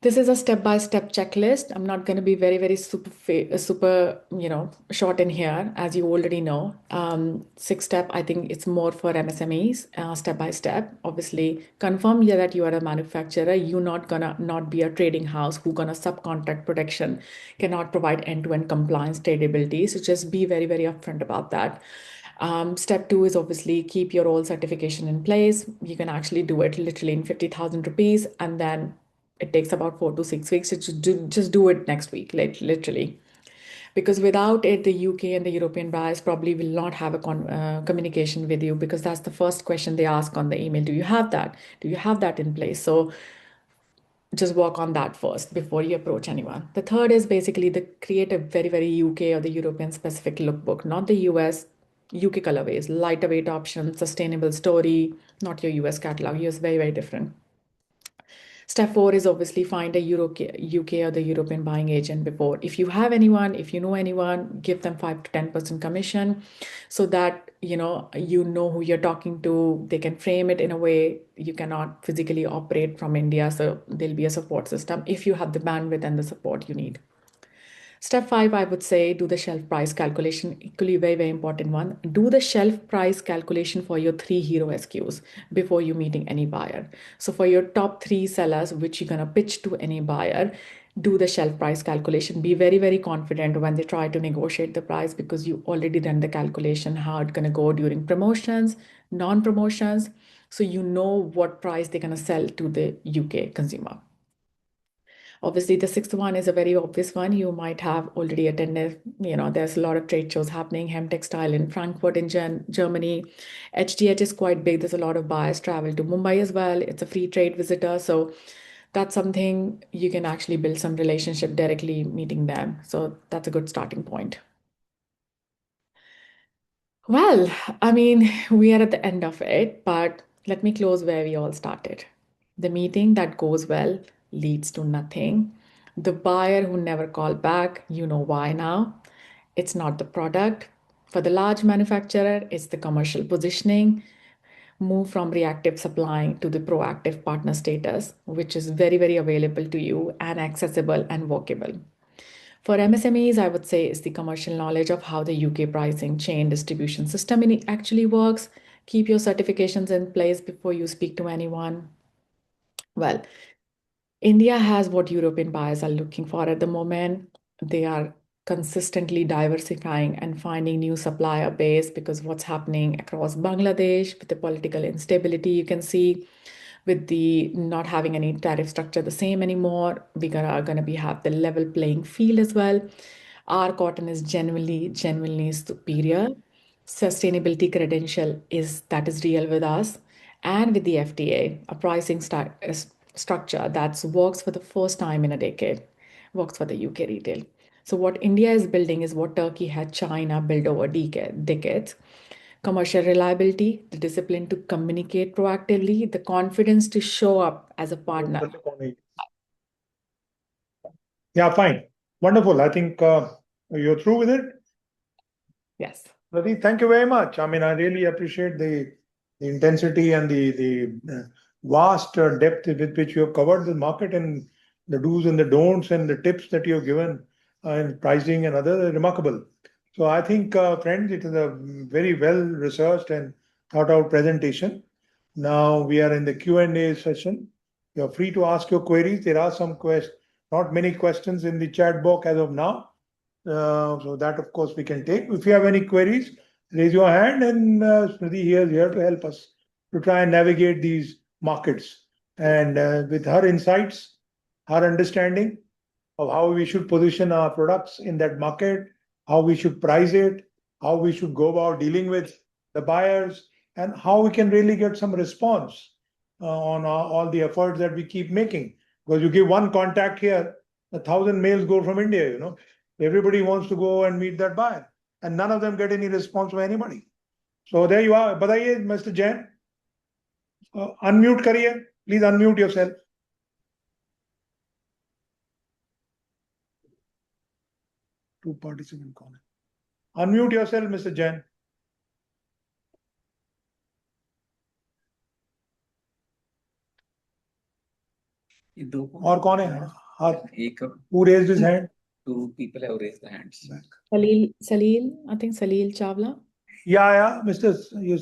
This is a step-by-step checklist. I'm not going to be very super, short in here, as you already know. 6 step, I think it's more for MSMEs, step by step. Obviously, confirm that you are a manufacturer. You're not gonna not be a trading house who gonna subcontract protection, cannot provide end-to-end compliance traceability. So just be very upfront about that. Step 2 is obviously keep your all certification in place. You can actually do it literally in 50,000 rupees, and then it takes about 4 to 6 weeks. So just do it next week, literally. Because without it, the UK and the European buyers probably will not have a communication with you, because that's the first question they ask on the email. Do you have that? Do you have that in place? So just work on that first before you approach anyone. The third is basically the create a very UK or the European specific lookbook, not the US. UK colorways, lighter weight options, sustainable story, not your US catalog. US very different. Step 4 is obviously find a UK or the European buying agent before. If you have anyone, if you know anyone, give them 5 to 10% commission, so that you know who you're talking to. They can frame it in a way you cannot physically operate from India, so there'll be a support system if you have the bandwidth and the support you need. Step 5, I would say, do the shelf price calculation. Equally very important one. Do the shelf price calculation for your 3 hero SKUs before you meeting any buyer. So for your top 3 sellers, which you're gonna pitch to any buyer, do the shelf price calculation. Be very confident when they try to negotiate the price, because you already done the calculation how it's gonna go during promotions, non-promotions. So you know what price they're gonna sell to the UK consumer. Obviously, the sixth one is a very obvious one. You might have already attended, there's a lot of trade shows happening, Textile in Frankfurt in Germany. HDH is quite big. There's a lot of buyers travel to Mumbai as well. It's a free trade visitor. So that's something you can actually build some relationship directly meeting them. So that's a good starting point. Well, I mean, we are at the end of it, but let me close where we all started. The meeting that goes well leads to nothing. The buyer who never called back, you know why now. It's not the product. For the large manufacturer, it's the commercial positioning. Move from reactive supplying to the proactive partner status, which is very available to you and accessible and workable. For MSMEs, I would say is the commercial knowledge of how the UK pricing chain distribution system actually works. Keep your certifications in place before you speak to anyone. Well, India has what European buyers are looking for at the moment. They are consistently diversifying and finding new supplier base, because what's happening across Bangladesh with the political instability, you can see with the not having any tariff structure the same anymore, we are going to be have the level playing field as well. Our cotton is genuinely superior. Sustainability credential is real with us, and with the FTA, a pricing structure that works for the first time in a decade, works for the UK retail. So what India is building is what Turkey had China built over decades. Commercial reliability, the discipline to communicate proactively, the confidence to show up as a partner. Yeah, fine. Wonderful. I think you're through with it. Yes. Pradeep, thank you very much. I mean, I really appreciate the intensity and the vast depth with which you have covered the market, and the do's and the don'ts and the tips that you have given in pricing and other remarkable. So I think, friends, it is a very well researched and thought out presentation. Now we are in the Q&A session. You're free to ask your queries. There are some not many questions in the chat box as of now. So that, of course, we can take. If you have any queries, raise your hand, and Smriti is here to help us to try and navigate these markets. And with her insights, her understanding of how we should position our products in that market, how we should price it, how we should go about dealing with the buyers, and how we can really get some response on all the efforts that we keep making. Because you give one contact here, 1,000 mails go from India, Everybody wants to go and meet that buyer, and none of them get any response from anybody. So there you are. Badaiye, Mr. Jain. Unmute kariye. Please unmute yourself. Two participant corner. Unmute yourself, Mr. Jain. ये दो और कौन है? हाथ एक who raised his hand? two people have raised the hands. Salil, I think Salil Chawla. Yeah, Mr.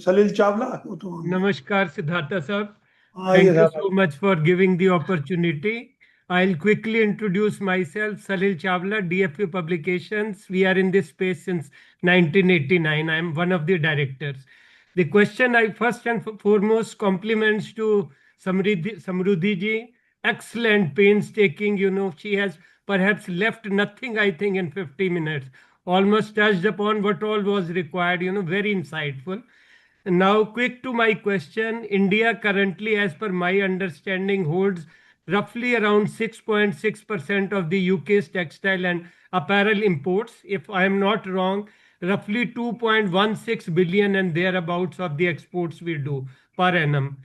Salil Chawla. वो तो- Namaskar, Siddhartha sir. हाँ, Thank ये you था so much for giving the opportunity. I'll quickly introduce myself, Salil Chawla, DFU Publications. We are in this space since 1989. I'm one of the directors. The question I first and foremost compliments to Samrudhi ji. Excellent, painstaking. She has perhaps left nothing, I think, in 50 minutes. Almost touched upon what all was required, very insightful. Now, quick to my question, India currently, as per my understanding, holds roughly around 6.6% of the UK's textile and apparel imports. If I am not wrong, roughly 2.16 billion and thereabouts of the exports we do per annum.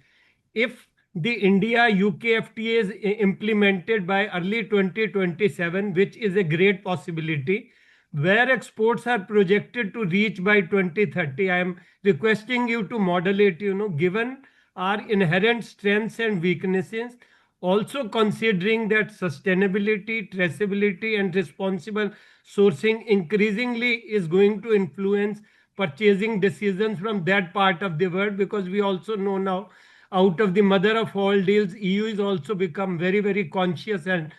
If the India UK FTA is implemented by early 2027, which is a great possibility, where exports are projected to reach by 2030, I am requesting you to modulate, given our inherent strengths and weaknesses, also considering that sustainability, traceability, and responsible sourcing increasingly is going to influence purchasing decisions from that part of the world, because we also know now, out of the mother of all deals, EU is also become very, very conscious and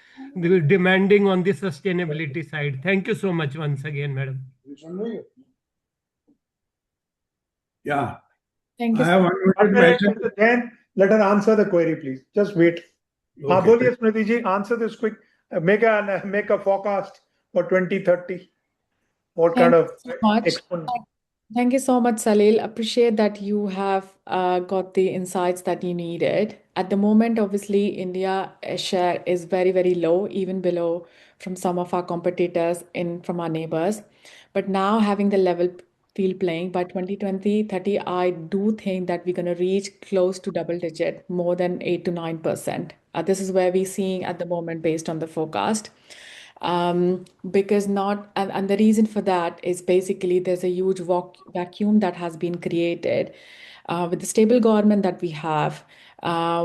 demanding on the sustainability side. Thank you so much once again, madam. Yeah, Thank I you. have unmuted myself. Mr. Jain, let her answer the query, please. Just wait. हाँ, Okay. बोलिए स्मृति जी, answer this quick. Make a forecast for 2030. What Thank kind you of so much. export? Thank you so much, Salil. Appreciate that you have got the insights that you needed. At the moment, obviously, India share is very, very low, even below from some of our competitors from our neighbors. But now having the level field playing by 2020, 30, I do think that we're going to reach close to double digit, more than 8 to 9%. This is where we're seeing at the moment based on the forecast. Because and the reason for that is basically there's a huge vacuum that has been created with the stable government that we have,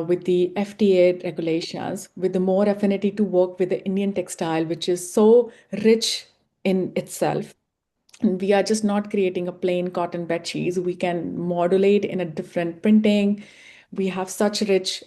with the FTA regulations, with the more affinity to work with the Indian textile, which is so rich in itself. And we are just not creating a plain cotton bed sheets. We can modulate in a different printing. We have such rich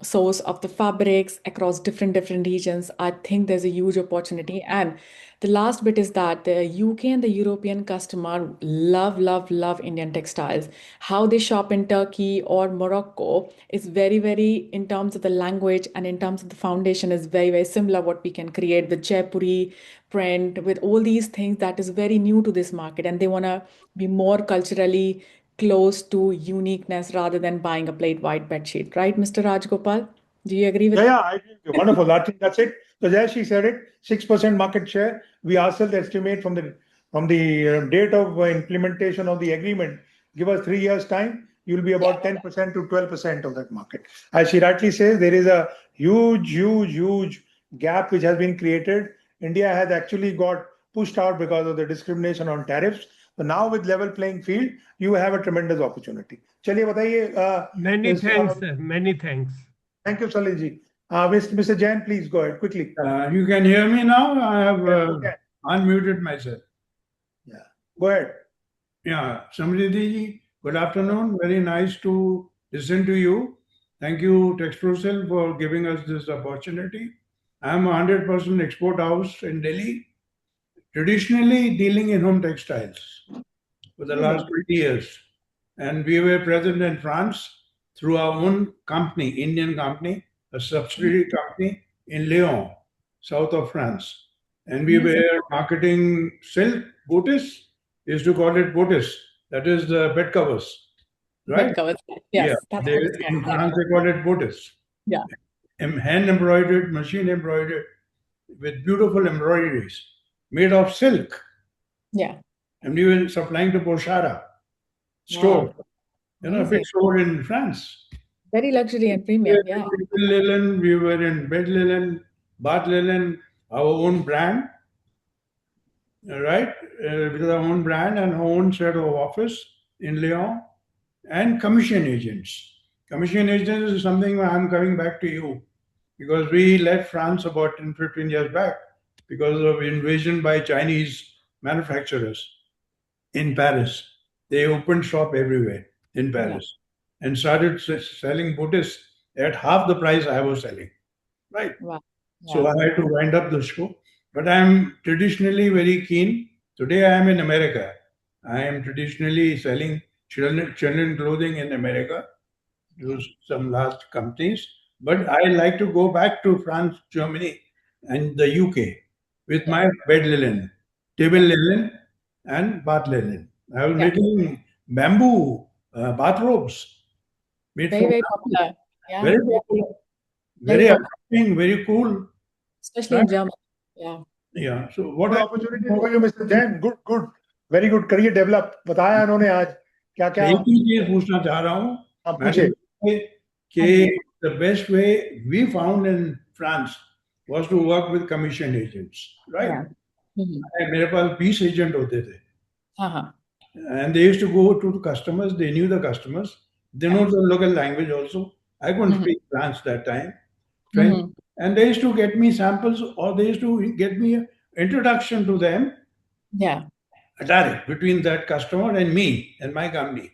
source of the fabrics across different regions. I think there's a huge opportunity. And the last bit is that the UK and the European customer love Indian textiles. How they shop in Turkey or Morocco is very, in terms of the language and in terms of the foundation, is very similar what we can create with Jaipuri print, with all these things that is very new to this market. And they want to be more culturally close to uniqueness rather than buying a plain white bedsheet, right, Mr. Rajgopal? Do you agree with Yeah, I agree with you. Wonderful. I think that's it. So as she said it, 6% market share. We ourselves estimate from the date of implementation of the agreement. Give us 3 years time, you'll be about 10% to 12% of that market. As she rightly says, there is a huge gap which has been created. India has actually got pushed out because of the discrimination on tariffs. So now with level playing field, you have a tremendous opportunity. चलिए बताइए. Many thanks, sir. Many thanks. Thank you, Salilji. Mr. Jain, please go ahead quickly. You can hear me now? I have Okay. unmuted myself. Yeah, go ahead. Yeah, Samrudhi ji, good afternoon. Very nice to listen to you. Thank you, TEXPROCIL, for giving us this opportunity. I am a 100% export house in Delhi, traditionally dealing in home textiles for the last 20 years. And we were present in France through our own company, Indian company, a subsidiary company in Lyon, south of France. And we were marketing silk, bootis, used to call it bootis, that is the bed covers, right? Bed covers. Yes, that's what it's In called. France they call it bootis. Yeah. Hand embroidered, machine embroidered, with beautiful embroideries, made of silk. Yeah. And we were supplying to Pochara store, a Amazing. big store in France. Very luxury and premium. Yeah. Linen, we were in bed linen, bath linen, our own brand, right? With our own brand and our own set of office in Lyon, and commission agents. Commission agents is something I'm coming back to you. because we left France about 10, 15 years back because of invasion by Chinese manufacturers in Paris. They opened shop everywhere in Paris and started selling boots at half the price I was selling. Right. Wow. So I had to wind up the show. But I am traditionally very keen. Today I am in America. I am traditionally selling children clothing in America to some large companies. But I like to go back to France, Germany, and the UK with my bed linen, table linen, and bath linen. I was making bamboo bathrobes made Very, from very bamboo. popular. Yeah. Very popular, Very very popular, attracting, very cool. especially in Germany. Yeah. Yeah. So what Good opportunity for you, Mr. Jain. Good, good. Very good. करिए develop बताया उन्होंने आज क्या क्या एक ही चीज पूछना चाह रहा हूँ आप मैडम पूछे कि the best way we found in France was to work with commission agents, right? Yeah. Mhm. मेरे पास 20 agent होते थे. Uh-huh. And they used to go to the customers. They knew the customers. They know the local language also. I couldn't speak French that time, French. And they used to get me samples, or they used to get me an introduction to them, Yeah. direct between that customer and me and my company.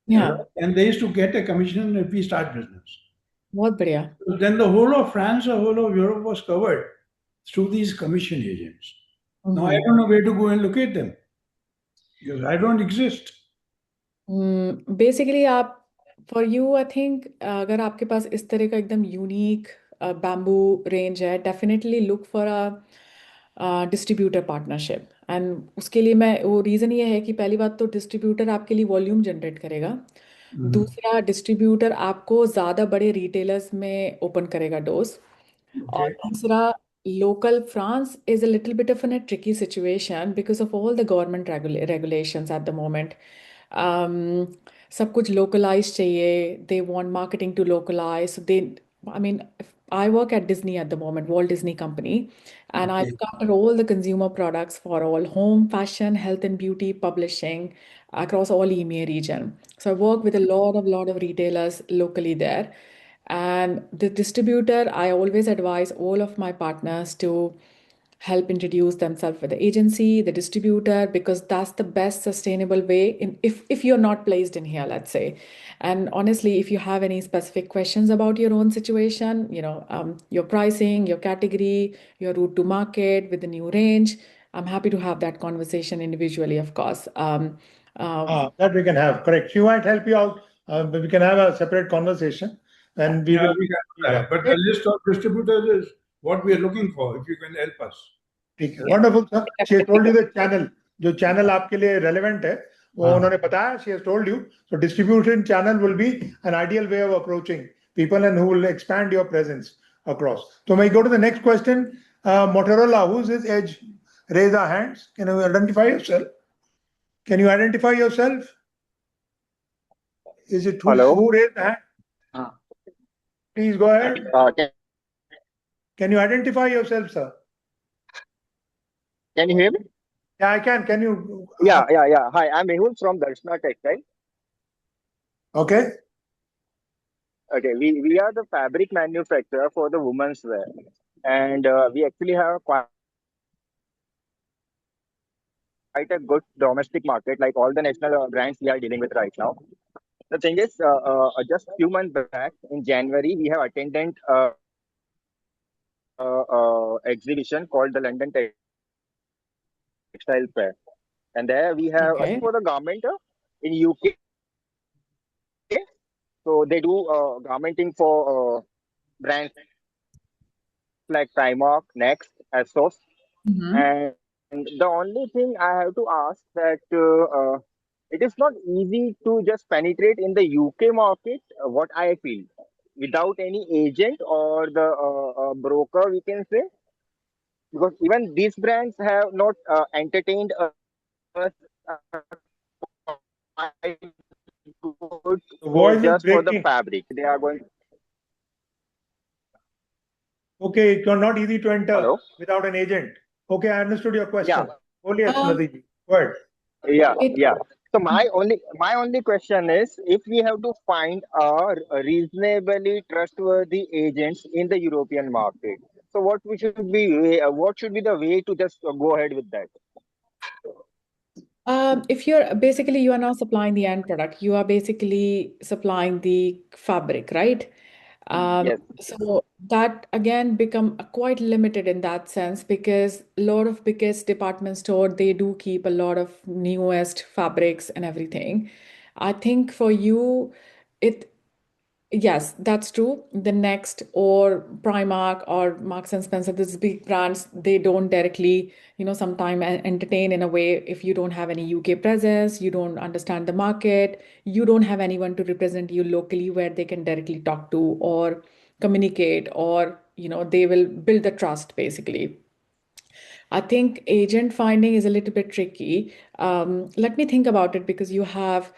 Yeah. And they used to get a commission if we start business. बहुत बढ़िया. So then the whole of France, the whole of Europe was covered through these commission agents. Now I don't know where to go and locate them because I don't exist. Basically आप for you I think अगर आपके पास इस तरह का एकदम unique bamboo range है definitely look for a distributor partnership and उसके लिए मैं वो रीज़न ये है कि पहली बात तो डिस्ट्रीब्यूटर आपके लिए वॉल्यूम जनरेट करेगा. दूसरा डिस्ट्रीब्यूटर आपको ज़्यादा बड़े रिटेलर्स में ओपन करेगा डोर्स. और तीसरा local France is a little bit of in a tricky situation because of all the government regulations at the moment. सब कुछ localized चाहिए. They want marketing to localize. So I mean, I work at Disney at the moment, Walt Disney Company, and I look after all the consumer products for all home, fashion, health and beauty, publishing across all EMEA region. So I work with a lot of retailers locally there. And the distributor, I always advise all of my partners to help introduce themselves with the agency, the distributor, because that's the best sustainable way if you're not placed in here, let's say. And honestly, if you have any specific questions about your own situation, your pricing, your category, your route to market with the new range, I'm happy to have that conversation individually, of course. That we can have, correct. She might help you out, but we can have a separate conversation. And we will. We can do that. But the list of distributors is what we are looking for. If you can help us. Wonderful, sir. She has told you the channel. जो channel आपके लिए relevant है, वो उन्होंने बताया. She has told you. So distribution channel will be an ideal way of approaching people and who will expand your presence across. So may I go to the next question? Motorola, who's his edge? Raise our hands. Can you identify yourself? Can you identify yourself? Is it who raised the hand? Please go ahead. Can you identify yourself, sir? Can you hear me? Yeah, I can. Can you? Yeah. Hi, I'm Mehul from Textile. Okay. Okay, we are the fabric manufacturer for the women's wear, and we actually have quite a good domestic market, like all the national brands we are dealing with right now. The thing is, just a few months back in January, we have attended exhibition called the London Textile Fair, and there we have for the garment in UK. So they do garmenting for brands like Primark, Next, ASOS, and the only thing I have to ask that it is not easy to just penetrate in the UK market. What I feel, without any agent or the broker, we can say, because even these brands have not entertained us just for the fabric. They are going. Okay, it's not easy to enter without an agent. Okay, I understood your question. Only Go ahead. Yeah. So my only question is, if we have to find a reasonably trustworthy agents in the European market, so what should be the way to just go ahead with that? If you're basically you are not supplying the end product, you are basically supplying the fabric, right? Yes. So that again become quite limited in that sense because a lot of biggest department store they do keep a lot of newest fabrics and everything. I think for you, it yes, that's true. The Next or Primark or Marks and Spencer, these big brands, they don't directly, sometimes entertain in a way if you don't have any UK presence, you don't understand the market, you don't have anyone to represent you locally where they can directly talk to or communicate or, they will build the trust basically. I think agent finding is a little bit tricky. Let me think about it because you have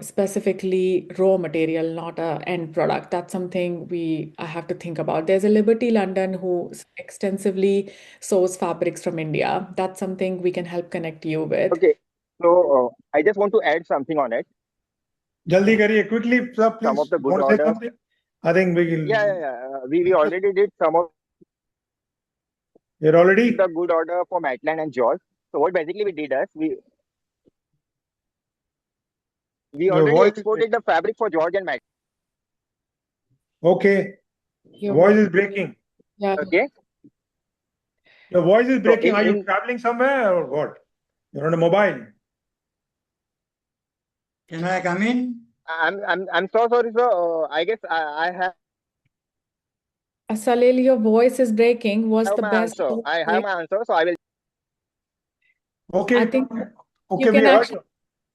specifically raw material, not a end product. That's something I have to think about. There's a Liberty London who extensively source fabrics from India. That's something we can help connect you with. Okay. So I just want to add something on it. Jaldi kariye, quickly, sir, please. Some of the good Want to say order. something? I think we will. Yeah. We already did some of You're already? the good order for Maitland and George. So what basically we did is we Your already voice is exported the fabric for George and Maitland. okay. Your Voice is breaking. Yeah. Okay. Your voice is So breaking. Are you traveling somewhere or what? You're on a mobile. Can I come in? I'm so sorry, sir. I guess I have Salil, your voice is breaking. What's the my best? answer. I have my answer. So I will. Okay. I think Okay, you we can heard actually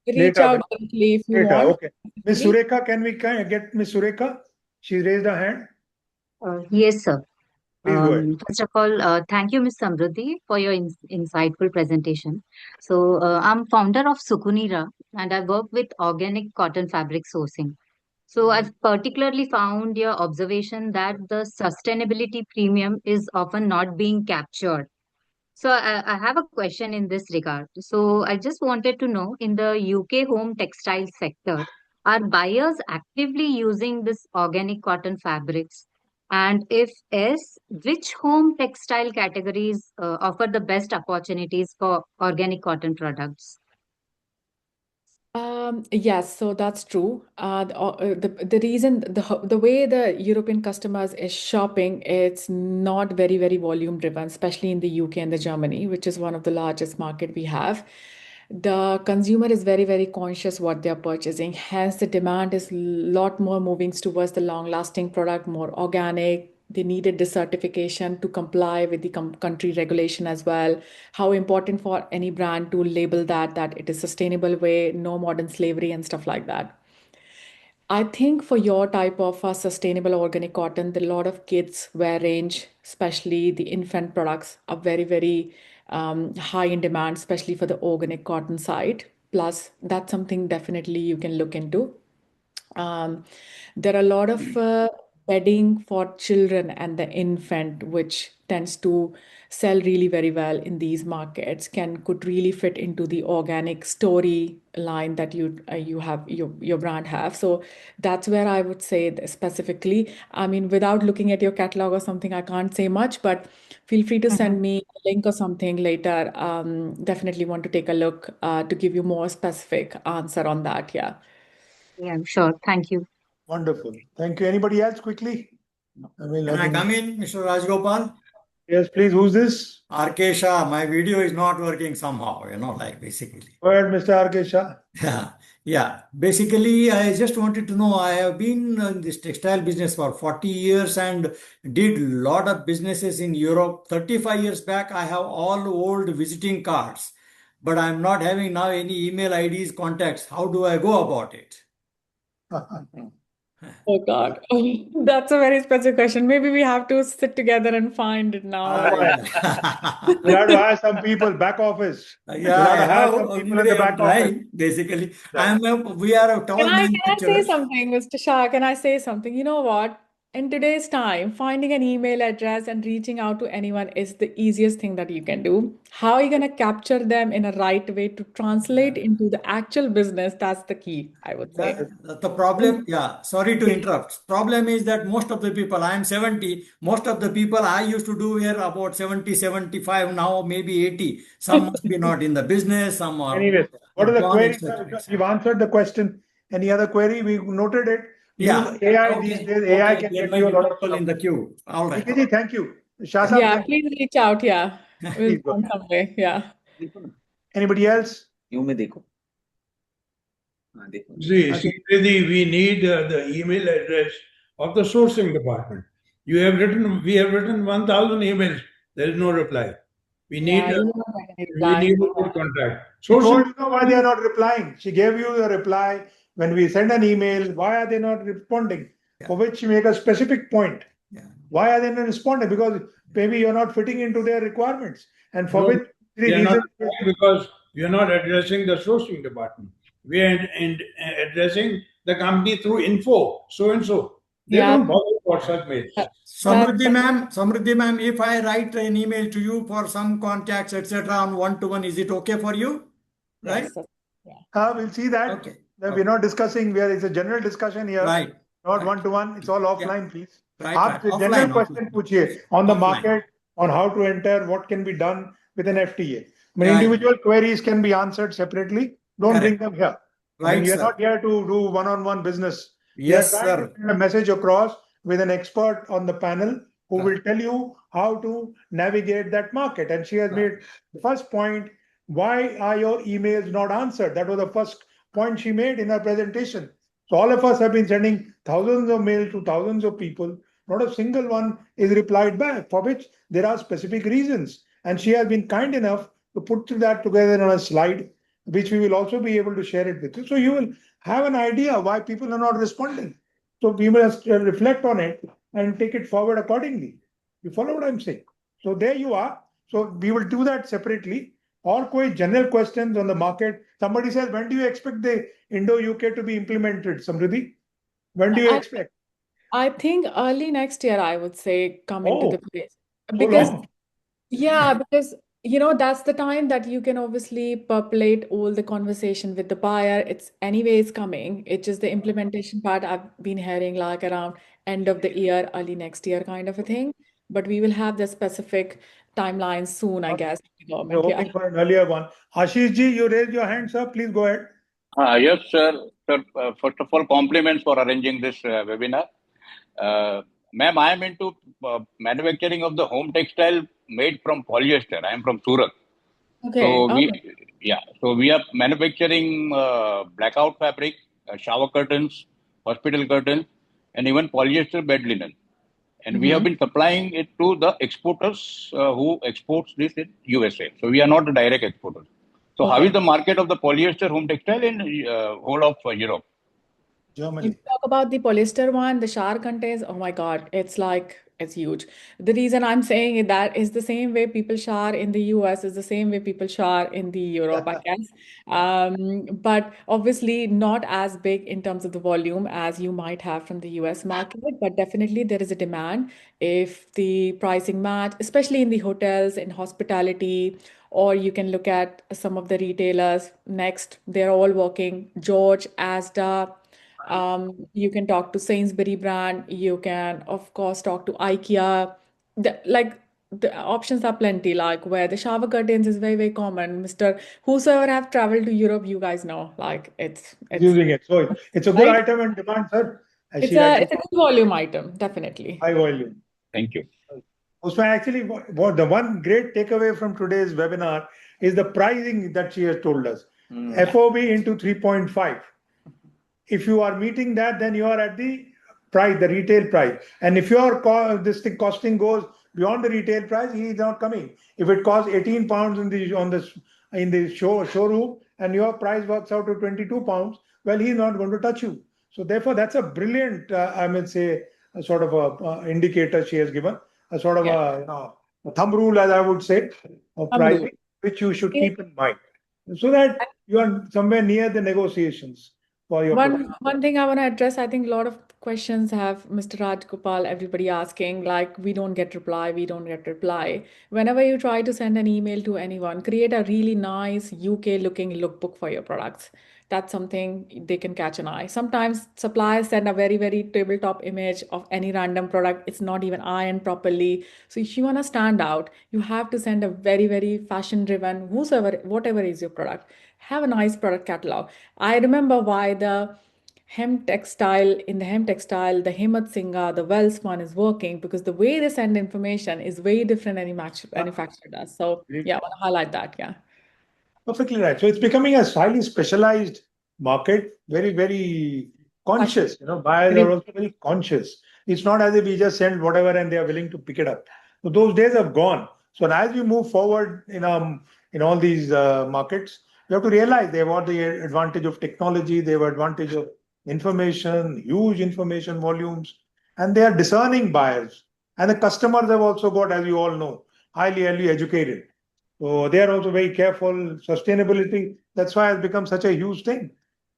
reach later. out directly if you Later. want. Okay. Miss Sureka, can we get Miss Sureka? She raised her hand. Yes, sir. Please go ahead. First of all, thank you, Ms.Samrudhi, for your insightful presentation. So, I'm founder of Sukunira, and I work with organic cotton fabric sourcing. So, I've particularly found your observation that the sustainability premium is often not being captured. So, I have a question in this regard. So, I just wanted to know in the UK home textile sector, are buyers actively using this organic cotton fabrics? And if yes, which home textile categories offer the best opportunities for organic cotton products? Yes, so that's true. The reason the way the European customers is shopping, it's not very, very volume driven, especially in the UK and the Germany, which is one of the largest market we have. The consumer is very, very conscious what they're purchasing. Hence, the demand is a lot more moving towards the long-lasting product, more organic. They needed the certification to comply with the country regulation as well. How important for any brand to label that it is sustainable way, no modern slavery and stuff like that. I think for your type of sustainable organic cotton, the lot of kids wear range, especially the infant products, are very, very high in demand, especially for the organic cotton side. Plus, that's something definitely you can look into. There are a lot of bedding for children and the infant, which tends to sell really very well in these markets. Could really fit into the organic story line that you have your brand have. So that's where I would say specifically. I mean, without looking at your catalog or something, I can't say much, but feel free to send me a link or something later. Definitely want to take a look to give you more specific answer on that. Yeah. Yeah, sure. Thank you. Wonderful. Thank you. Anybody else quickly? Can I come in, Mr. Rajgopal? Yes, please. Who's this? RK Shah, my video is not working somehow, basically. Go ahead, Mr. R.K. Shah. Yeah. Basically, I just wanted to know, I have been in this textile business for 40 years and did a lot of businesses in Europe. 35 years back, I have all old visiting cards, but I'm not having now any email IDs, contacts. How do I go about it? Oh God, that's a very specific question. Maybe we have to sit together and find it now. We'll have to hire some people, back office. Yeah, We'll I have to hire have some people in the back office. trying, basically. We are a tall Can I say manufacturers. something, Mr. Shah? Can I say something? You know what? in today's time, finding an email address and reaching out to anyone is the easiest thing that you can do. How are you going to capture them in a right way to translate into the actual business? That's the key, I would say. The problem, yeah, sorry to interrupt. Problem is that most of the people, I am 70, most of the people I used to do here about 70, 75, now maybe 80. Some must be not in the business, some are Anyways, what are the gone, queries? etc., etc. You've answered the question. Any other query? We noted it. Yeah. Use AI Okay. these days. AI Okay. can There get might you a be lot of people in the queue. All right. Nikki ji, thank you. Shah Sahab, Yeah, thank you. please reach out. Yeah, we'll Please go. find some way. Yeah. देखो ना, Anybody else? यूं में देखो. हाँ, देखो. See, Okay. Samrudhi, we need the email address of the sourcing department. We have written 1,000 emails. There is no reply. We need Yeah, you don't get any we need reply. a contact. She told Sourcing, you why they are not replying. She gave you a reply when we send an email. Why are they not responding? Yeah. For which she make a specific point. Yeah. Why are they not responding? Because maybe you're not fitting into their requirements, and for No, which the we are not reason. because we are not addressing the sourcing department. We are addressing the company through info, so and so. They Yeah. don't bother for such mails. Samruddhi ma'am, if I write an email to you for some contacts, etc., on one-to-one, is it okay for you? Right? Yes, yeah. We'll see that. Okay. We're not discussing. It's a general discussion here. Right. Not Right. one-to-one. It's all offline, please. Right. आप Right. general Offline. question पूछिए on the Offline. market, on how to enter, what can be done with an FTA. I mean, Right. individual queries can be answered separately. Don't bring them here. I mean, Right, we are sir. not here to do one-on-one business. Yes, we are trying sir. to send a message across with an expert on the panel who will tell you how to navigate that market. And she has Right. made the first point, why are your emails not answered? That was the first point she made in her presentation. So all of us have been sending thousands of mails to thousands of people. Not a single one is replied back, for which there are specific reasons. And she has been kind enough to put that together on a slide, which we will also be able to share it with you. So you will have an idea why people are not responding. So we must reflect on it and take it forward accordingly. You follow what I'm saying? So there you are. So we will do that separately. Or koi general questions on the market. Somebody says, when do you expect the Indo-UK to be implemented, Samrudhi? When do you expect? I think early next year, I would say, come into the place. so Because, long. yeah, because that's the time that you can obviously populate all the conversation with the buyer. It's anyways coming. It's just the implementation part I've been hearing like around end of the year, early next year kind of a thing. But we will have the specific timeline soon, I guess, the We're government. Yeah. hoping for an earlier one. Ashish ji, you raised your hand, sir. Please go ahead. Yes, sir. Sir, first of all, compliments for arranging this webinar. Ma'am, I am into manufacturing of the home textile made from polyester. I am from Surat. Okay. So Oh, we are manufacturing blackout fabric, shower curtains, hospital curtains, and even polyester bed linen. And we have been supplying it to the exporters who exports this in USA. So we are not the direct exporters. So how okay. is the market of the polyester home textile in whole of Europe? If Germany. you talk about the polyester one, the shower contains, oh my God, it's huge. The reason I'm saying it that is the same way people shower in the US is the same way people shower in the Europe, I guess. But obviously not as big in terms of the volume as you might have from the US market, but definitely there is a demand if the pricing match, especially in the hotels, in hospitality, or you can look at some of the retailers. Next, they're all working. George, Asda. You can talk to Sainsbury brand. You can, of course, talk to IKEA. The options are plenty. Like where the shower curtains is very, very common. Mr. Whosoever have traveled to Europe, you guys know. Like it's Using it. So it's a good right. item in demand, sir. It's a good volume item, definitely. high volume. Thank you. Usman, actually, what the one great takeaway from today's webinar is the pricing that she has told us. FOB into 3.5. If you are meeting that, then you are at the price, the retail price. And if your costing goes beyond the retail price, he is not coming. If it costs 18 pounds in the showroom and your price works out to 22 pounds, well, he's not going to touch you. So therefore, that's a brilliant, I would say, a sort of a indicator she has given, a sort of a thumb rule, as I would say, of pricing, which you should keep in mind, so that you are somewhere near the negotiations for your One thing I want to address, I think a lot of questions have Mr. Rajgopal, everybody asking, like, we don't get reply. Whenever you try to send an email to anyone, create a really nice UK looking lookbook for your products. That's something they can catch an eye. Sometimes suppliers send a very, very tabletop image of any random product. It's not even ironed properly. So if you want to stand out, you have to send a very, very fashion driven, whatever is your product. Have a nice product catalog. I remember why the hem textile, the Himmat Singha, the Wells one is working, because the way they send information is very different any manufacturer does. So yeah, I want to highlight that. Yeah. Perfectly right. So it's becoming a highly specialized market, very, very conscious. Buyers are also very conscious. It's not as if we just send whatever and they are willing to pick it up. So those days have gone. So as we move forward in all these markets, we have to realize they have the advantage of technology, they have advantage of information, huge information volumes, and they are discerning buyers. And the customers have also got, as you all know, highly educated. So they are also very careful. Sustainability, that's why it's become such a huge thing,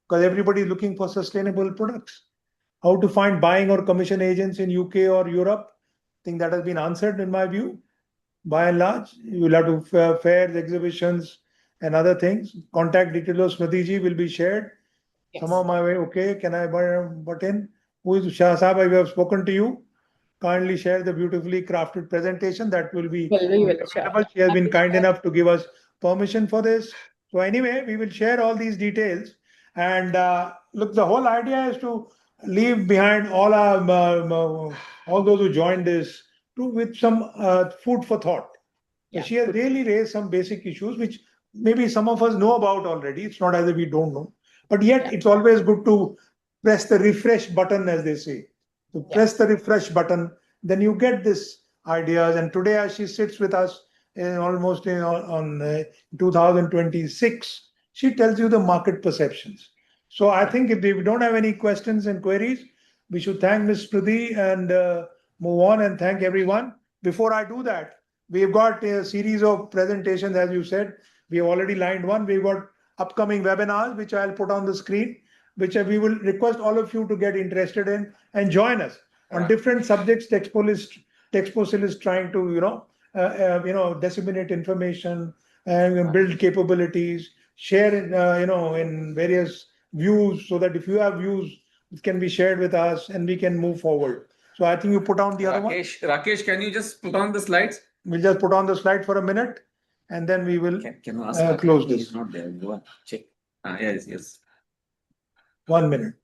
because everybody is looking for sustainable products. How to find buying or commission agents in UK or Europe? I think that has been answered in my view. By and large, you will have to fairs, exhibitions, and other things. Contact details of Smriti ji will be shared. Yes. Somehow my way, okay, can I butt in? Who is Shah Saab? I have spoken to you. Kindly share the beautifully crafted presentation that will be available. She has been kind enough to give us permission for this. So anyway, we will share all these details. And look, the whole idea is to leave behind all those who joined this with some food for thought. Yeah. She has really raised some basic issues which maybe some of us know about already. It's not as if we don't know. But yet it's always good to press the refresh button, as they say. To press the refresh button, then you get this ideas. And today, as she sits with us almost on 2026, she tells you the market perceptions. So I think if we don't have any questions and queries, we should thank Ms. Smriti and move on and thank everyone. Before I do that, we've got a series of presentations, as you said. We have already lined one. We've got upcoming webinars, which I'll put on the screen, which we will request all of you to get interested in and join us on different subjects. TEXPROCIL is trying to disseminate information and build capabilities, share in various views, so that if you have views, it can be shared with us and we can move forward. So I think you put on the other one. Rakesh, can you just put on the slides? We'll just put on the slide for a minute, and then we will Can you ask close this. He's not there. Go on. Check. Yes. 1 minute.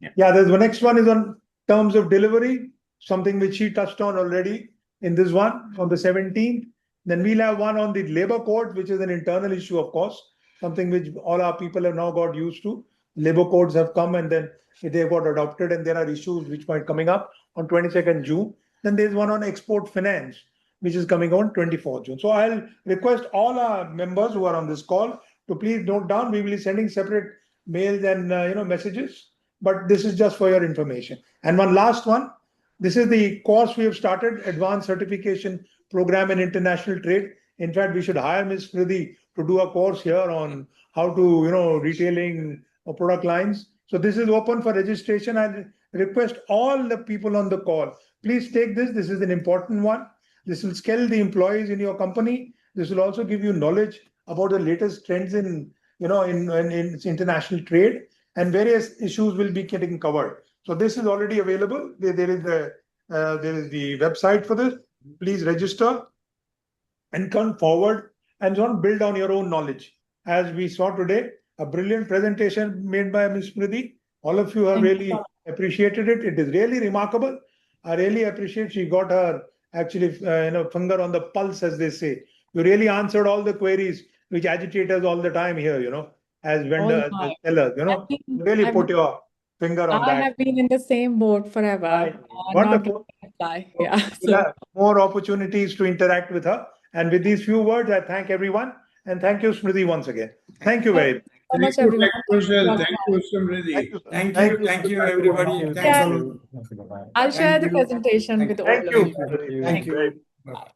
Yeah. There's the next one is on terms of delivery, something which she touched on already in this one on the 17th. Then we'll have one on the labor codes, which is an internal issue, of course, something which all our people have now got used to. Labor codes have come and then they got adopted, and there are issues which might coming up on 22nd June. Then there's one on export finance, which is coming on 24th June. So I'll request all our members who are on this call to please note down. We will be sending separate mails and messages, but this is just for your information. And one last one. This is the course we have started, Advanced Certification Program in International Trade. In fact, we should hire Ms. Smriti to do a course here on how to, retailing product lines. So this is open for registration. I request all the people on the call, please take this. This is an important one. This will scale the employees in your company. This will also give you knowledge about the latest trends in international trade, and various issues will be getting covered. So this is already available. There is the website for this. Please register and come forward and build on your own knowledge. As we saw today, a brilliant presentation made by Ms. Smriti. All of you have really appreciated it. It is really remarkable. I really appreciate she got her finger on the pulse, as they say. You really answered all the queries which agitate us all the time here, as vendors, as sellers, really put your finger on that. I have been in the same boat forever. Wonderful. Yeah. We'll have more opportunities to interact with her. And with these few words, I thank everyone. And thank you, Smriti, once again. Thank you very much. Thank much, you, everyone. TEXPROCIL. Thank you, Smriti. Thank you, everybody. Thanks a lot. I'll share the Thank you. presentation with all of Thank you. you. Thank you. Great. Bye.